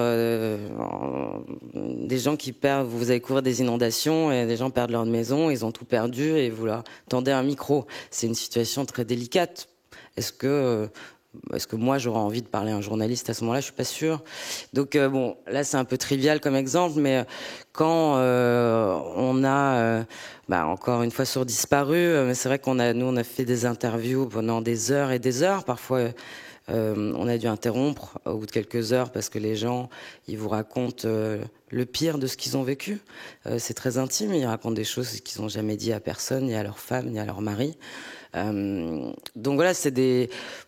des gens qui perdent. Vous allez couvrir des inondations et des gens perdent leur maison, ils ont tout perdu et vous leur tendez un micro. C'est une situation très délicate. Est-ce que moi j'aurais envie de parler à un journaliste à ce moment-là? Je suis pas sûre. Donc là c'est un peu trivial comme exemple, mais quand on a encore une fois sur disparu, c'est vrai qu'on a fait des interviews pendant des heures et des heures. Parfois on a dû interrompre au bout de quelques heures parce que les gens ils vous racontent le pire de ce qu'ils ont vécu. C'est très intime. Ils racontent des choses qu'ils n'ont jamais dit à personne, ni à leur femme, ni à leur mari. Donc voilà,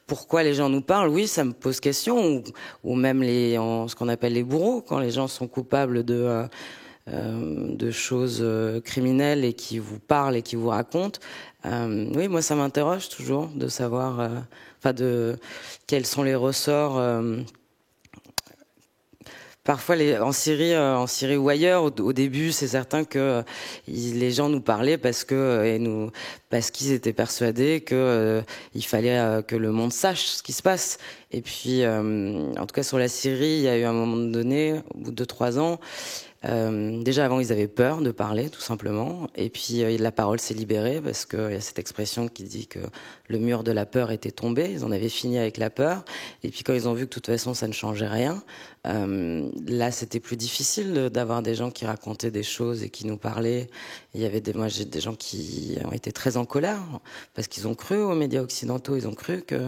pourquoi les gens nous parlent. Oui, ça me pose question, ou même ce qu'on appelle les bourreaux, quand les gens sont coupables de choses criminelles et qui vous parlent et qui vous racontent. Oui, moi ça m'interroge toujours de savoir, quels sont les ressorts. Parfois, en Syrie ou ailleurs, au début, c'est certain que les gens nous parlaient parce qu'ils étaient persuadés que il fallait que le monde sache ce qui se passe. Et puis, en tout cas, sur la Syrie, il y a eu un moment donné, au bout de 2-3 ans, déjà avant ils avaient peur de parler tout simplement, et puis la parole s'est libérée parce qu'il y a cette expression qui dit que le mur de la peur était tombé. Ils en avaient fini avec la peur, et puis quand ils ont vu que de toute façon ça ne changeait rien, là c'était plus difficile d'avoir des gens qui racontaient des choses et qui nous parlaient. Il y avait j'ai des gens qui ont été très en colère parce qu'ils ont cru aux médias occidentaux, ils ont cru que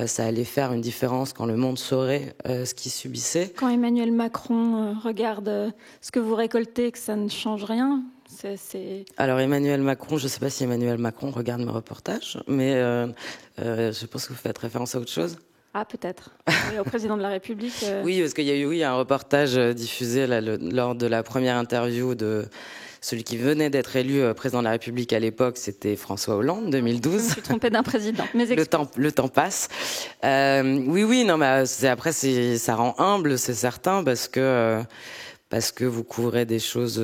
ça allait faire une différence quand le monde saurait ce qu'ils subissaient. Quand Emmanuel Macron regarde ce que vous récoltez, que ça ne change rien, Alors Emmanuel Macron, je ne sais pas si Emmanuel Macron regarde mes reportages, mais je pense que vous faites référence à autre chose. Ah, peut-être. Oui, au président de la République. Oui, parce qu'il y a eu un reportage diffusé lors de la première interview celui qui venait d'être élu président de la République à l'époque, c'était François Hollande, 2012. Je me suis trompée d'un président. Le temps passe. Oui, non, mais après, ça rend humble, c'est certain, parce que vous couvrez des choses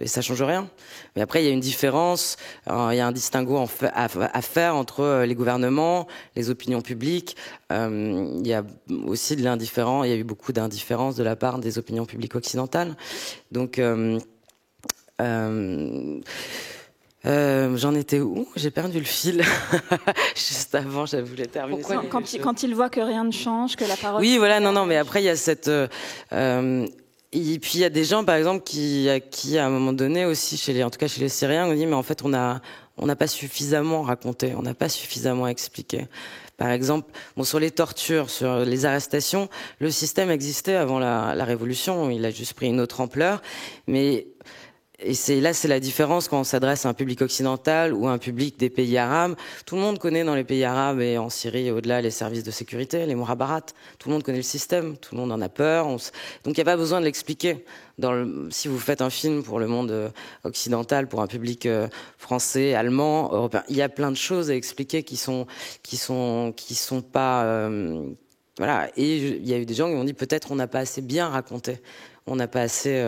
et ça change rien. Mais après, il y a une différence, il y a un distinguo à faire entre les gouvernements, les opinions publiques. Il y a aussi de l'indifférence, il y a eu beaucoup d'indifférence de la part des opinions publiques occidentales. Donc, j'en étais où? J'ai perdu le fil. Juste avant, je voulais terminer. Quand il voit que rien ne change, que la parole... Oui, voilà, non, mais après, il y a cette... et puis il y a des gens, par exemple, qui à un moment donné aussi, en tout cas chez les Syriens, on dit mais en fait on n'a pas suffisamment raconté, on n'a pas suffisamment expliqué. Par exemple, sur les tortures, sur les arrestations, le système existait avant la Révolution, il a juste pris une autre ampleur, mais c'est la différence quand on s'adresse à un public occidental ou à un public des pays arabes. Tout le monde connaît dans les pays arabes et en Syrie et au-delà les services de sécurité, les mouhabarat. Tout le monde connaît le système, tout le monde en a peur. Donc il n'y a pas besoin de l'expliquer. Si vous faites un film pour le monde occidental, pour un public français, allemand, européen, il y a plein de choses à expliquer qui sont pas voilà. Et il y a eu des gens qui m'ont dit peut-être on n'a pas assez bien raconté. On n'a pas assez...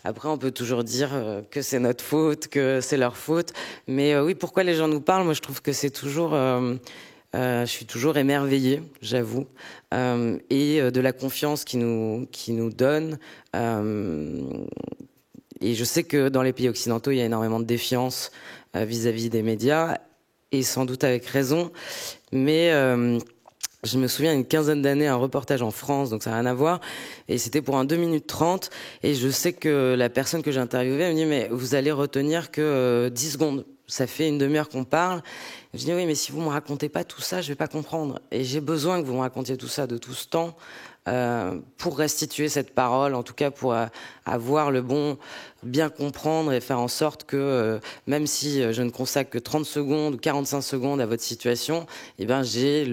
Après, on peut toujours dire que c'est notre faute, que c'est leur faute. Mais oui, pourquoi les gens nous parlent? Moi, je trouve que c'est toujours... je suis toujours émerveillée, j'avoue. Et de la confiance qu'ils nous donnent. Et je sais que dans les pays occidentaux, il y a énormément de défiance vis-à-vis des médias. Et sans doute avec raison. Mais... je me souviens, une quinzaine d'années, un reportage en France, donc ça n'a rien à voir, et c'était pour un 2 minutes 30, et je sais que la personne que j'ai interviewée me dit « mais vous allez retenir que 10 secondes, ça fait une demi-heure qu'on parle ». Je dis « oui, mais si vous me racontez pas tout ça, je vais pas comprendre, et j'ai besoin que vous me racontiez tout ça de tout ce temps, pour restituer cette parole, en tout cas pour avoir le bon, bien comprendre et faire en sorte que même si je ne consacre que 30 secondes ou 45 secondes à votre situation, eh ben j'ai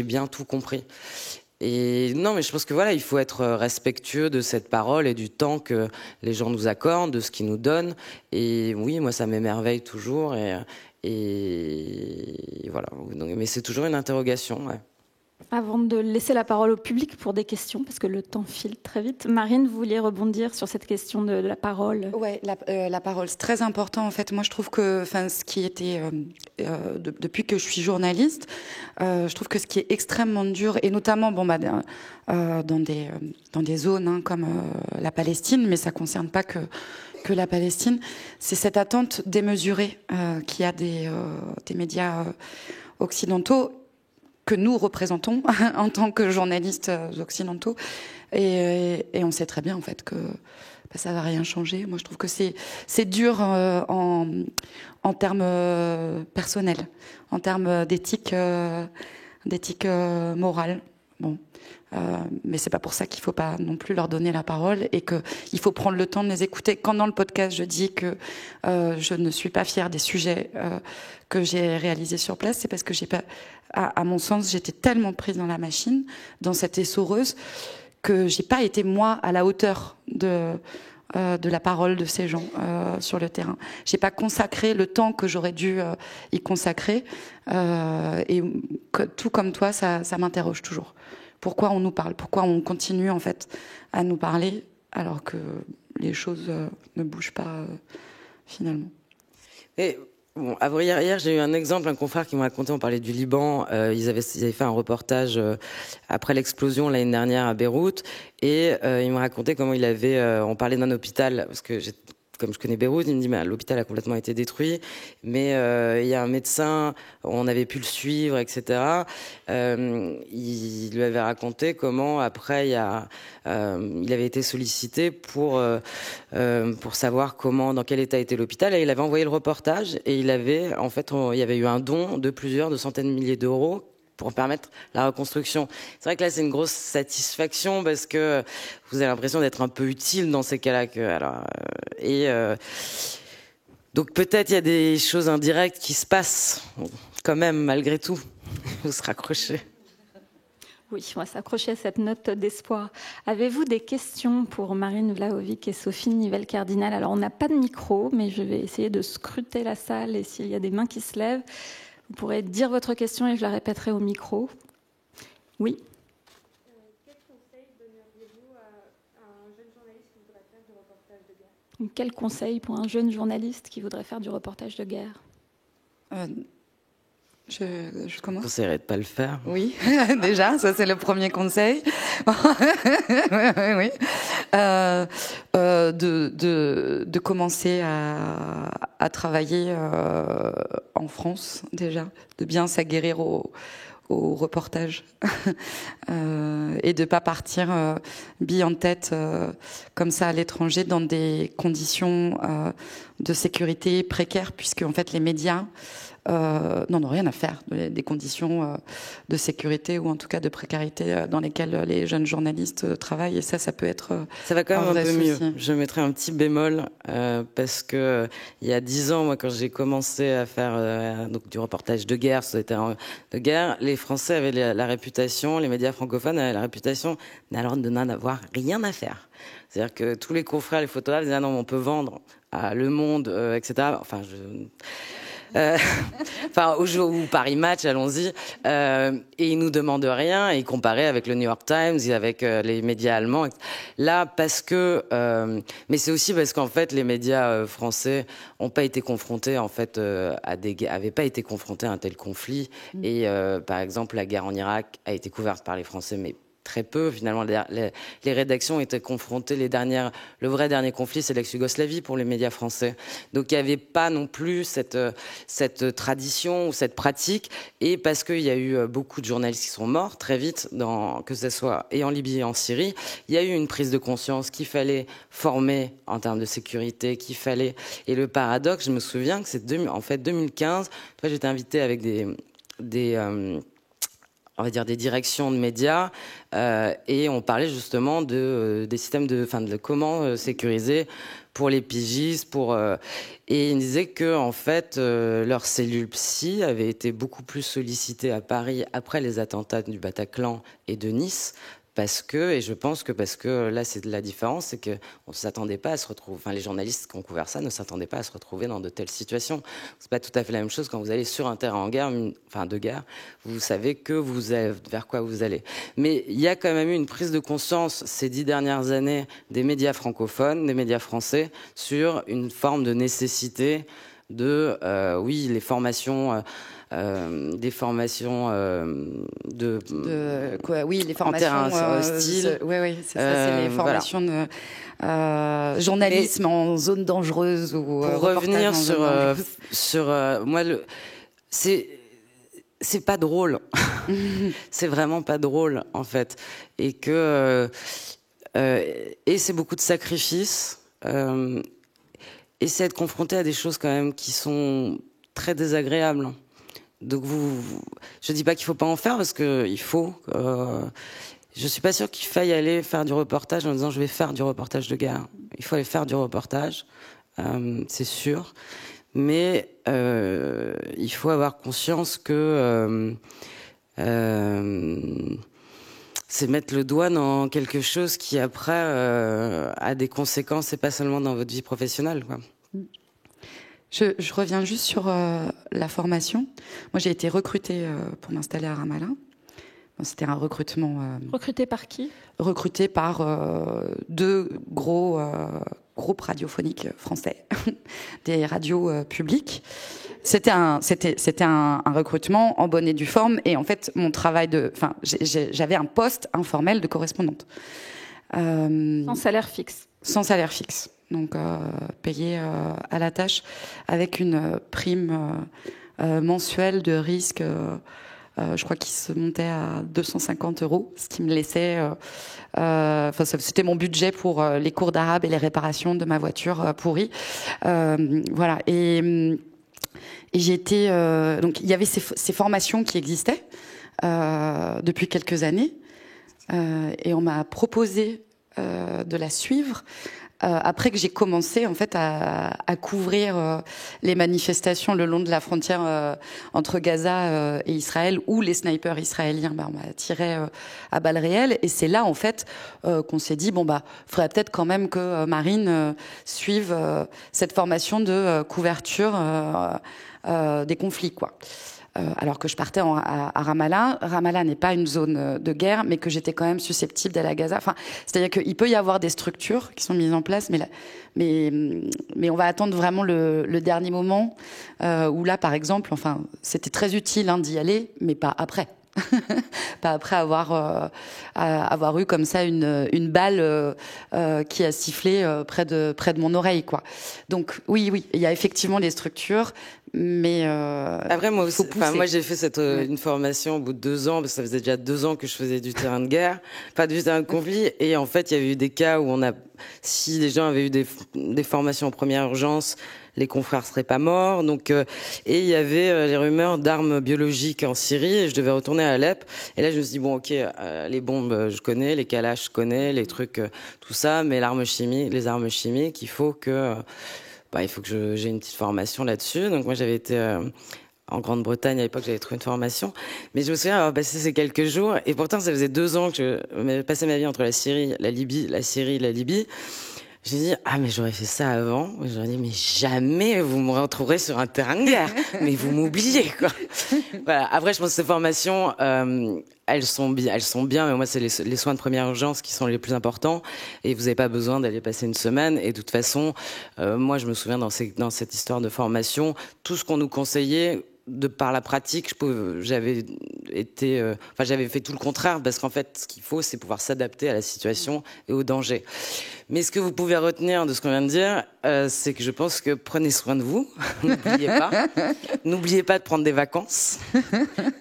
bien tout compris. Et non, mais je pense que voilà, il faut être respectueux de cette parole et du temps que les gens nous accordent, de ce qu'ils nous donnent. Et oui, moi, ça m'émerveille toujours. Et voilà. Donc, mais c'est toujours une interrogation. Ouais. Avant de laisser la parole au public pour des questions, parce que le temps file très vite, Marine, vous vouliez rebondir sur cette question de la parole? Ouais, la parole, c'est très important en fait. Moi, je trouve que, ce qui était depuis que je suis journaliste, je trouve que ce qui est extrêmement dur, et notamment, dans des zones comme la Palestine, mais ça concerne pas que la Palestine, c'est cette attente démesurée qu'il y a des médias occidentaux que nous représentons en tant que journalistes occidentaux, et on sait très bien en fait que ça va rien changer. Moi, je trouve que c'est dur en termes personnels, en termes d'éthique morale. Bon. Mais c'est pas pour ça qu'il faut pas non plus leur donner la parole et qu'il faut prendre le temps de les écouter. Quand dans le podcast je dis que je ne suis pas fière des sujets que j'ai réalisés sur place, c'est parce que j'ai pas, à mon sens, j'étais tellement prise dans la machine, dans cette essoreuse, que j'ai pas été moi à la hauteur de la parole de ces gens sur le terrain. J'ai pas consacré le temps que j'aurais dû y consacrer, et tout comme toi, ça m'interroge toujours. Pourquoi on nous parle? Pourquoi on continue en fait à nous parler alors que les choses ne bougent pas finalement? Et bon, hier j'ai eu un exemple, un confrère qui m'a raconté, on parlait du Liban, ils avaient fait un reportage après l'explosion l'année dernière à Beyrouth, et il m'a raconté comment on parlait d'un hôpital, parce que comme je connais Beyrouth, il me dit l'hôpital a complètement été détruit, mais il y a un médecin, on avait pu le suivre, etc. Il lui avait raconté comment après il avait été sollicité pour savoir dans quel état était l'hôpital, et il avait envoyé le reportage, et il y avait eu un don de centaines de milliers d'euros pour permettre la reconstruction. C'est vrai que là, c'est une grosse satisfaction parce que vous avez l'impression d'être un peu utile dans ces cas-là. Donc peut-être il y a des choses indirectes qui se passent quand même, malgré tout. Vous se raccrochez. Oui, on va s'accrocher à cette note d'espoir. Avez-vous des questions pour Marine Vlahovic et Sophie Nivelle-Cardinal? Alors, on n'a pas de micro, mais je vais essayer de scruter la salle et s'il y a des mains qui se lèvent, vous pourrez dire votre question et je la répéterai au micro. Oui. Quel conseil donneriez-vous à un jeune journaliste qui voudrait faire du reportage de guerre? Quel conseil pour un jeune journaliste qui voudrait faire du reportage de guerre? Je commence. Je conseillerais de ne pas le faire. Oui, déjà, ça c'est le premier conseil. Oui. De commencer à travailler en France déjà, de bien s'aguerrir au reportage et de pas partir bille en tête comme ça à l'étranger dans des conditions de sécurité précaires, puisque en fait les médias n'en ont rien à faire des conditions de sécurité ou en tout cas de précarité dans lesquelles les jeunes journalistes travaillent, et ça peut être ça va quand même un peu souci. mieux. Je mettrai un petit bémol parce que il y a 10 ans, moi, quand j'ai commencé à faire donc du reportage de guerre sur des terrains de guerre, les Français avaient la réputation, les médias francophones avaient la réputation alors de n'en avoir rien à faire. C'est-à-dire que tous les confrères, les photographes disaient non, on peut vendre à Le Monde, etc. Enfin, ou Paris Match, allons-y. Et ils nous demandent rien, et ils comparaient avec le New York Times et avec les médias allemands. Là, parce que, mais c'est aussi parce qu'en fait, les médias français ont pas été confrontés, en fait, avaient pas été confrontés à un tel conflit. Et par exemple, la guerre en Irak a été couverte par les Français, mais très peu. Finalement, les rédactions étaient confrontées. Le vrai dernier conflit, c'est l'ex-Yougoslavie pour les médias français. Donc, il n'y avait pas non plus cette tradition ou cette pratique. Et parce qu'il y a eu beaucoup de journalistes qui sont morts très vite, que ce soit et en Libye et en Syrie, il y a eu une prise de conscience qu'il fallait former en termes de sécurité, qu'il fallait. Et le paradoxe, je me souviens que c'est en fait 2015. J'étais invitée avec on va dire des directions de médias, et on parlait justement des systèmes de comment sécuriser pour les pigistes, et ils disaient que en fait leur cellule psy avait été beaucoup plus sollicitée à Paris après les attentats du Bataclan et de Nice. Parce que là, c'est de la différence, c'est qu'on ne s'attendait pas à se retrouver, les journalistes qui ont couvert ça ne s'attendaient pas à se retrouver dans de telles situations. C'est pas tout à fait la même chose quand vous allez sur un terrain de guerre, vous savez vers quoi vous allez. Mais il y a quand même eu une prise de conscience ces 10 dernières années des médias francophones, des médias français, sur une forme de nécessité de, les formations... des formations les formations hostile. Oui, c'est ça, c'est les formations de journalisme en zone dangereuse ou pour revenir sur moi c'est pas drôle. C'est vraiment pas drôle en fait, et que et c'est beaucoup de sacrifices, et c'est être confronté à des choses quand même qui sont très désagréables. Donc je dis pas qu'il faut pas en faire, parce que il faut. Je suis pas sûre qu'il faille aller faire du reportage en disant je vais faire du reportage de guerre. Il faut aller faire du reportage, c'est sûr. Mais il faut avoir conscience que c'est mettre le doigt dans quelque chose qui après a des conséquences, et pas seulement dans votre vie professionnelle, quoi. Je reviens juste sur la formation. Moi, j'ai été recrutée pour m'installer à Ramallah. C'était un recrutement... Recruté par qui? Recruté par 2 gros groupes radiophoniques français, des radios publiques. C'était un recrutement en bonne et due forme, et en fait, mon travail j'avais un poste informel de correspondante. Sans salaire fixe. Sans salaire fixe. Donc payé à la tâche, avec une prime mensuelle de risque, je crois qu'il se montait à 250 €, ce qui me laissait... c'était mon budget pour les cours d'arabe et les réparations de ma voiture pourrie. Voilà. Et j'étais... donc il y avait ces formations qui existaient depuis quelques années, et on m'a proposé de la suivre après que j'ai commencé en fait à couvrir les manifestations le long de la frontière entre Gaza et Israël, où les snipers israéliens on m'a tiré à balles réelles, et c'est là en fait qu'on s'est dit faudrait peut-être quand même que Marine suive cette formation de couverture des conflits, quoi. Alors que je partais à Ramallah. Ramallah n'est pas une zone de guerre, mais que j'étais quand même susceptible d'aller à Gaza. Enfin, c'est-à-dire qu'il peut y avoir des structures qui sont mises en place, mais on va attendre vraiment le dernier moment où là, par exemple, c'était très utile d'y aller, mais pas après. Pas après avoir eu comme ça une balle qui a sifflé près de mon oreille, quoi. Donc oui, il y a effectivement des structures, mais après moi j'ai fait une formation au bout de 2 ans, parce que ça faisait déjà 2 ans que je faisais du terrain de guerre, du terrain de conflit, et en fait il y avait eu des cas où si les gens avaient eu des formations en première urgence, les confrères seraient pas morts. Donc, et il y avait les rumeurs d'armes biologiques en Syrie, et je devais retourner à Alep. Et là, je me suis dit les bombes, je connais, les kalash, je connais, les trucs, tout ça, mais les armes chimiques, il faut que j'ai une petite formation là-dessus. Donc moi, j'avais été en Grande-Bretagne à l'époque, j'avais trouvé une formation, mais je me souviens avoir passé ces quelques jours, et pourtant ça faisait 2 ans que je passais ma vie entre la Syrie, la Libye, la Syrie, la Libye. J'ai dit, mais j'aurais fait ça avant. J'aurais dit, mais jamais vous me retrouverez sur un terrain de guerre. Mais vous m'oubliez, quoi. Voilà. Après, je pense que ces formations, elles sont bien, mais moi, c'est les soins de première urgence qui sont les plus importants. Et vous n'avez pas besoin d'aller passer une semaine. Et de toute façon, moi, je me souviens dans cette histoire de formation, tout ce qu'on nous conseillait, de par la pratique, j'avais fait tout le contraire, parce qu'en fait, ce qu'il faut, c'est pouvoir s'adapter à la situation et au danger. Mais ce que vous pouvez retenir de ce qu'on vient de dire, c'est que je pense que prenez soin de vous, n'oubliez pas de prendre des vacances,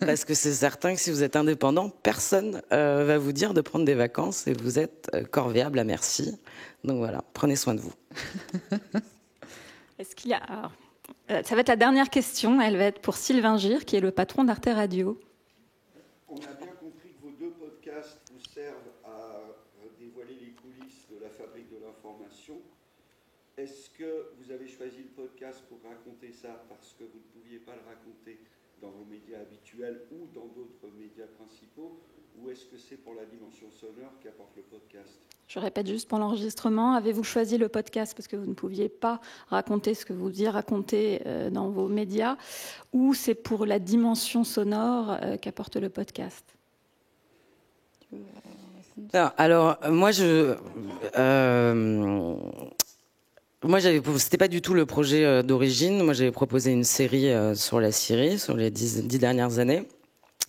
parce que c'est certain que si vous êtes indépendant, personne va vous dire de prendre des vacances, et vous êtes corvéable à merci. Donc voilà, prenez soin de vous. Est-ce qu'il y a... ça va être la dernière question, elle va être pour Sylvain Gire, qui est le patron d'Arte Radio. On a bien compris que vos 2 podcasts vous servent à dévoiler les coulisses de la fabrique de l'information. Est-ce que vous avez choisi le podcast pour raconter ça parce que vous ne pouviez pas le raconter dans vos médias habituels ou dans d'autres médias principaux, ou est-ce que c'est pour la dimension sonore qu'apporte le podcast ? Je répète juste pour l'enregistrement, avez-vous choisi le podcast parce que vous ne pouviez pas raconter ce que vous y racontez dans vos médias, ou c'est pour la dimension sonore qu'apporte le podcast ? Alors moi c'était pas du tout le projet d'origine. Moi, j'avais proposé une série sur la Syrie, sur les 10 dernières années.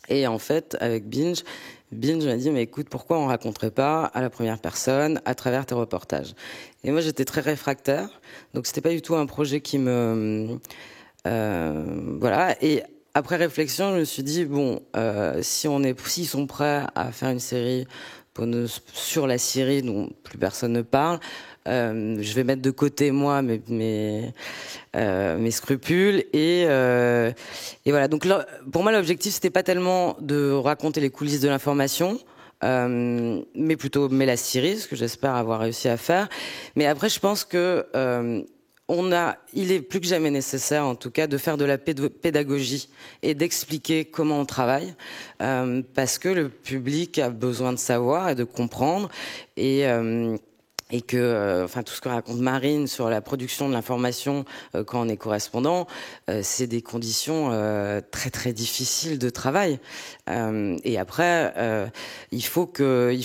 Et en fait, avec Binge m'a dit, mais écoute, pourquoi on raconterait pas à la première personne à travers tes reportages? Et moi, j'étais très réfractaire. Donc, c'était pas du tout un projet qui me... voilà. Et après réflexion, je me suis dit, s'ils sont prêts à faire une série sur la Syrie dont plus personne ne parle, je vais mettre de côté moi mes scrupules, et voilà. Donc là, pour moi, l'objectif c'était pas tellement de raconter les coulisses de l'information, mais plutôt la Syrie, ce que j'espère avoir réussi à faire. Mais après, je pense que il est plus que jamais nécessaire, en tout cas, de faire de la pédagogie et d'expliquer comment on travaille, parce que le public a besoin de savoir et de comprendre, et que tout ce que raconte Marine sur la production de l'information quand on est correspondant, c'est des conditions très très difficiles de travail, et après il faut que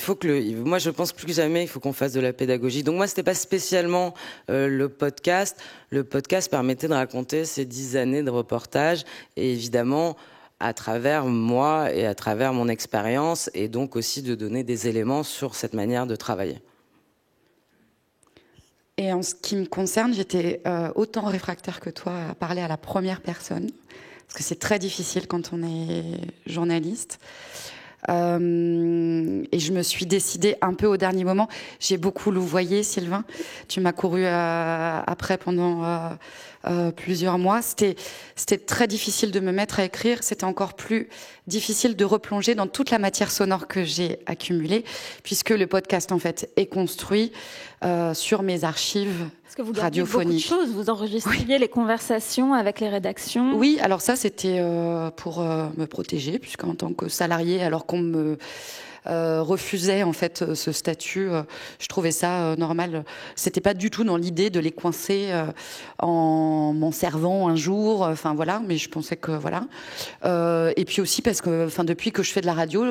moi je pense plus que jamais il faut qu'on fasse de la pédagogie. Donc moi c'était pas spécialement le podcast permettait de raconter ces 10 années de reportage, et évidemment à travers moi et à travers mon expérience, et donc aussi de donner des éléments sur cette manière de travailler. Et en ce qui me concerne, j'étais autant réfractaire que toi à parler à la première personne, parce que c'est très difficile quand on est journaliste. Et je me suis décidée un peu au dernier moment. J'ai beaucoup louvoyé, Sylvain. Tu m'as couru après pendant plusieurs mois. C'était très difficile de me mettre à écrire. C'était encore plus difficile de replonger dans toute la matière sonore que j'ai accumulée, puisque le podcast, en fait, est construit sur mes archives radiophoniques. Beaucoup de choses. Vous enregistriez les conversations avec les rédactions. Oui, alors ça, c'était pour me protéger, puisqu'en tant que salarié, alors qu'on me refusait en fait ce statut, je trouvais ça normal. C'était pas du tout dans l'idée de les coincer en m'en servant un jour. Enfin voilà, mais je pensais que voilà. Et puis aussi parce que, enfin, depuis que je fais de la radio.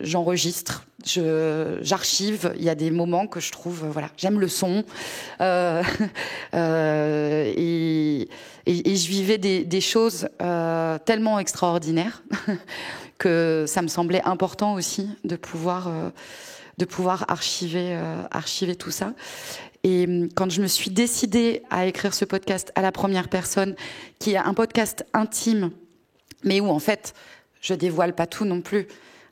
J'enregistre, j'archive. Il y a des moments que je trouve, voilà, j'aime le son, et je vivais des choses tellement extraordinaires que ça me semblait important aussi de pouvoir archiver tout ça. Et quand je me suis décidée à écrire ce podcast à la première personne, qui est un podcast intime, mais où en fait je dévoile pas tout non plus.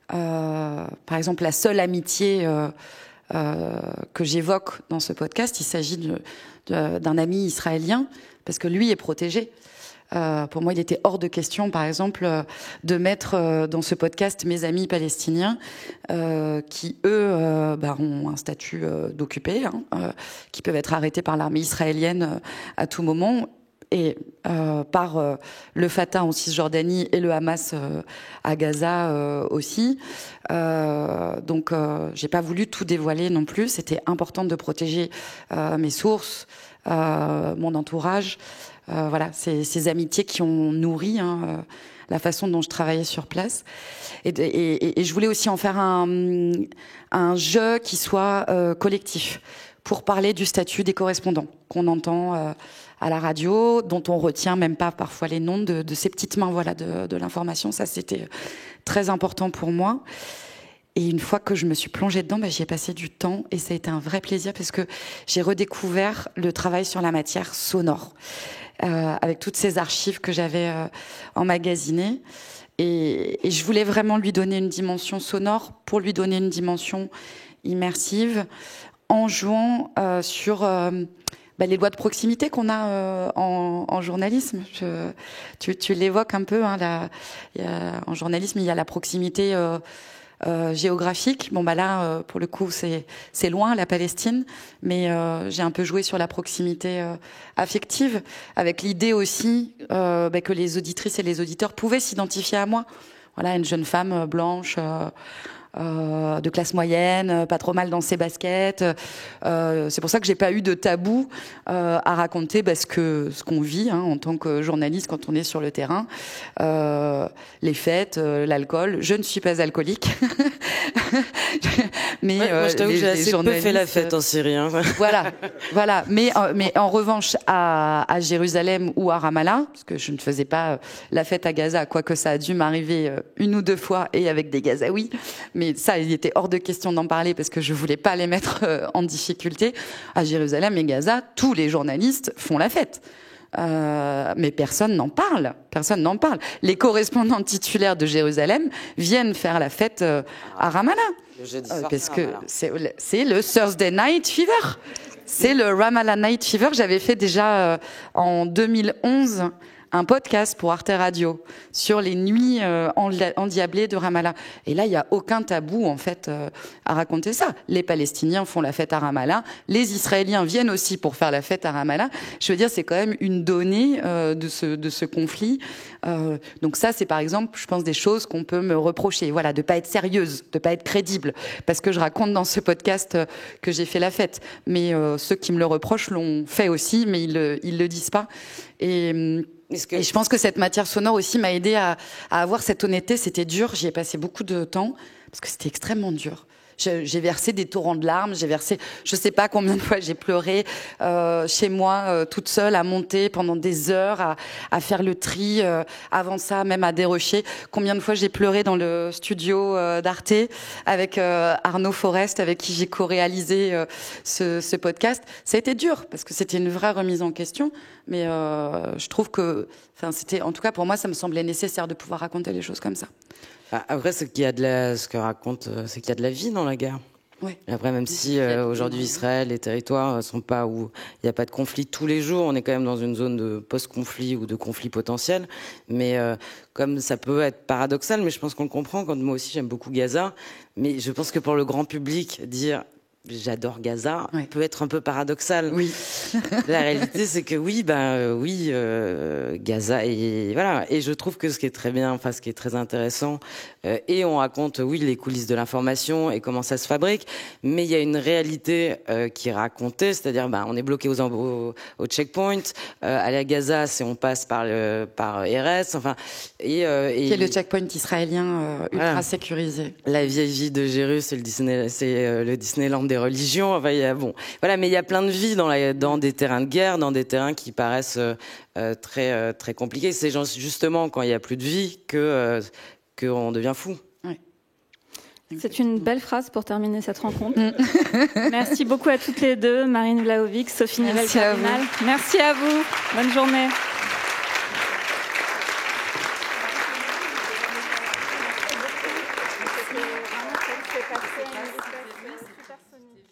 Par exemple, la seule amitié que j'évoque dans ce podcast, il s'agit d'un ami israélien, parce que lui est protégé. Pour moi, il était hors de question, par exemple, de mettre dans ce podcast mes amis palestiniens qui, eux, ont un statut d'occupés, qui peuvent être arrêtés par l'armée israélienne à tout moment. Et par le Fatah en Cisjordanie et le Hamas à Gaza aussi. Donc, j'ai pas voulu tout dévoiler non plus. C'était important de protéger mes sources, mon entourage. Voilà, ces amitiés qui ont nourri la façon dont je travaillais sur place. Et je voulais aussi en faire un jeu qui soit collectif, pour parler du statut des correspondants qu'on entend à la radio, dont on retient même pas parfois les noms de ces petites mains, voilà, de l'information. Ça, c'était très important pour moi. Et une fois que je me suis plongée dedans, j'y ai passé du temps et ça a été un vrai plaisir parce que j'ai redécouvert le travail sur la matière sonore, avec toutes ces archives que j'avais emmagasinées. Et je voulais vraiment lui donner une dimension sonore pour lui donner une dimension immersive, en jouant sur les lois de proximité qu'on a en journalisme. Tu l'évoques un peu, en journalisme, il y a la proximité géographique. Bon, là, pour le coup, c'est loin, la Palestine, mais j'ai un peu joué sur la proximité affective, avec l'idée aussi que les auditrices et les auditeurs pouvaient s'identifier à moi. Voilà, une jeune femme blanche, de classe moyenne, pas trop mal dans ses baskets. C'est pour ça que j'ai pas eu de tabou à raconter ce qu'on vit en tant que journaliste quand on est sur le terrain. Les fêtes, l'alcool. Je ne suis pas alcoolique. Mais moi, je t'avoue que j'ai assez peu fait la fête en Syrie. Voilà. Mais en revanche, à Jérusalem ou à Ramallah, parce que je ne faisais pas la fête à Gaza, quoique ça a dû m'arriver une ou deux fois et avec des Gazaouis. Mais ça, il était hors de question d'en parler parce que je voulais pas les mettre en difficulté. À Jérusalem et Gaza, tous les journalistes font la fête. Mais personne n'en parle. Les correspondants titulaires de Jérusalem viennent faire la fête à Ramallah. Parce que c'est le Thursday Night Fever. C'est le Ramallah Night Fever. J'avais fait déjà en 2011 un podcast pour Arte Radio sur les nuits endiablées de Ramallah. Et là, il n'y a aucun tabou, en fait, à raconter ça. Les Palestiniens font la fête à Ramallah. Les Israéliens viennent aussi pour faire la fête à Ramallah. Je veux dire, c'est quand même une donnée de ce conflit. Donc ça, c'est par exemple, je pense, des choses qu'on peut me reprocher. Voilà, de pas être sérieuse, de pas être crédible. Parce que je raconte dans ce podcast que j'ai fait la fête. Mais ceux qui me le reprochent l'ont fait aussi, mais ils le disent pas. Et je pense que cette matière sonore aussi m'a aidé à avoir cette honnêteté. C'était dur, j'y ai passé beaucoup de temps, parce que c'était extrêmement dur. J'ai versé des torrents de larmes, je sais pas combien de fois j'ai pleuré chez moi, toute seule, à monter pendant des heures, à faire le tri, avant ça, même à dérocher. Combien de fois j'ai pleuré dans le studio d'Arte avec Arnaud Forest, avec qui j'ai co-réalisé ce podcast. Ça a été dur, parce que c'était une vraie remise en question, mais je trouve que, en tout cas pour moi, ça me semblait nécessaire de pouvoir raconter les choses comme ça. Après, ce que raconte, c'est qu'il y a de la vie dans la guerre. Ouais. Et après, même si aujourd'hui Israël, les territoires sont pas où il n'y a pas de conflit tous les jours, on est quand même dans une zone de post-conflit ou de conflit potentiel. Mais comme ça peut être paradoxal, mais je pense qu'on le comprend. Quand moi aussi j'aime beaucoup Gaza, mais je pense que pour le grand public, dire j'adore Gaza peut être un peu paradoxal. Oui. La réalité, c'est que Gaza et voilà. Et je trouve que ce qui est très bien, ce qui est très intéressant, et on raconte les coulisses de l'information et comment ça se fabrique, mais il y a une réalité qui est racontée, c'est-à-dire on est bloqué au checkpoint. Aller à Gaza, on passe par Erez, qui est le checkpoint israélien ultra sécurisé. La vieille vie de Jérusalem, c'est le Disneyland des religions. Mais il y a plein de vie dans des terrains de guerre, dans des terrains qui paraissent très très compliqués. C'est justement quand il y a plus de vie qu'on devient fou. Oui. C'est une belle phrase pour terminer cette rencontre. Merci beaucoup à toutes les deux, Marine Vlahovic, Sophie Nivelle-Cardinal. Merci à vous. Bonne journée. Super sonique.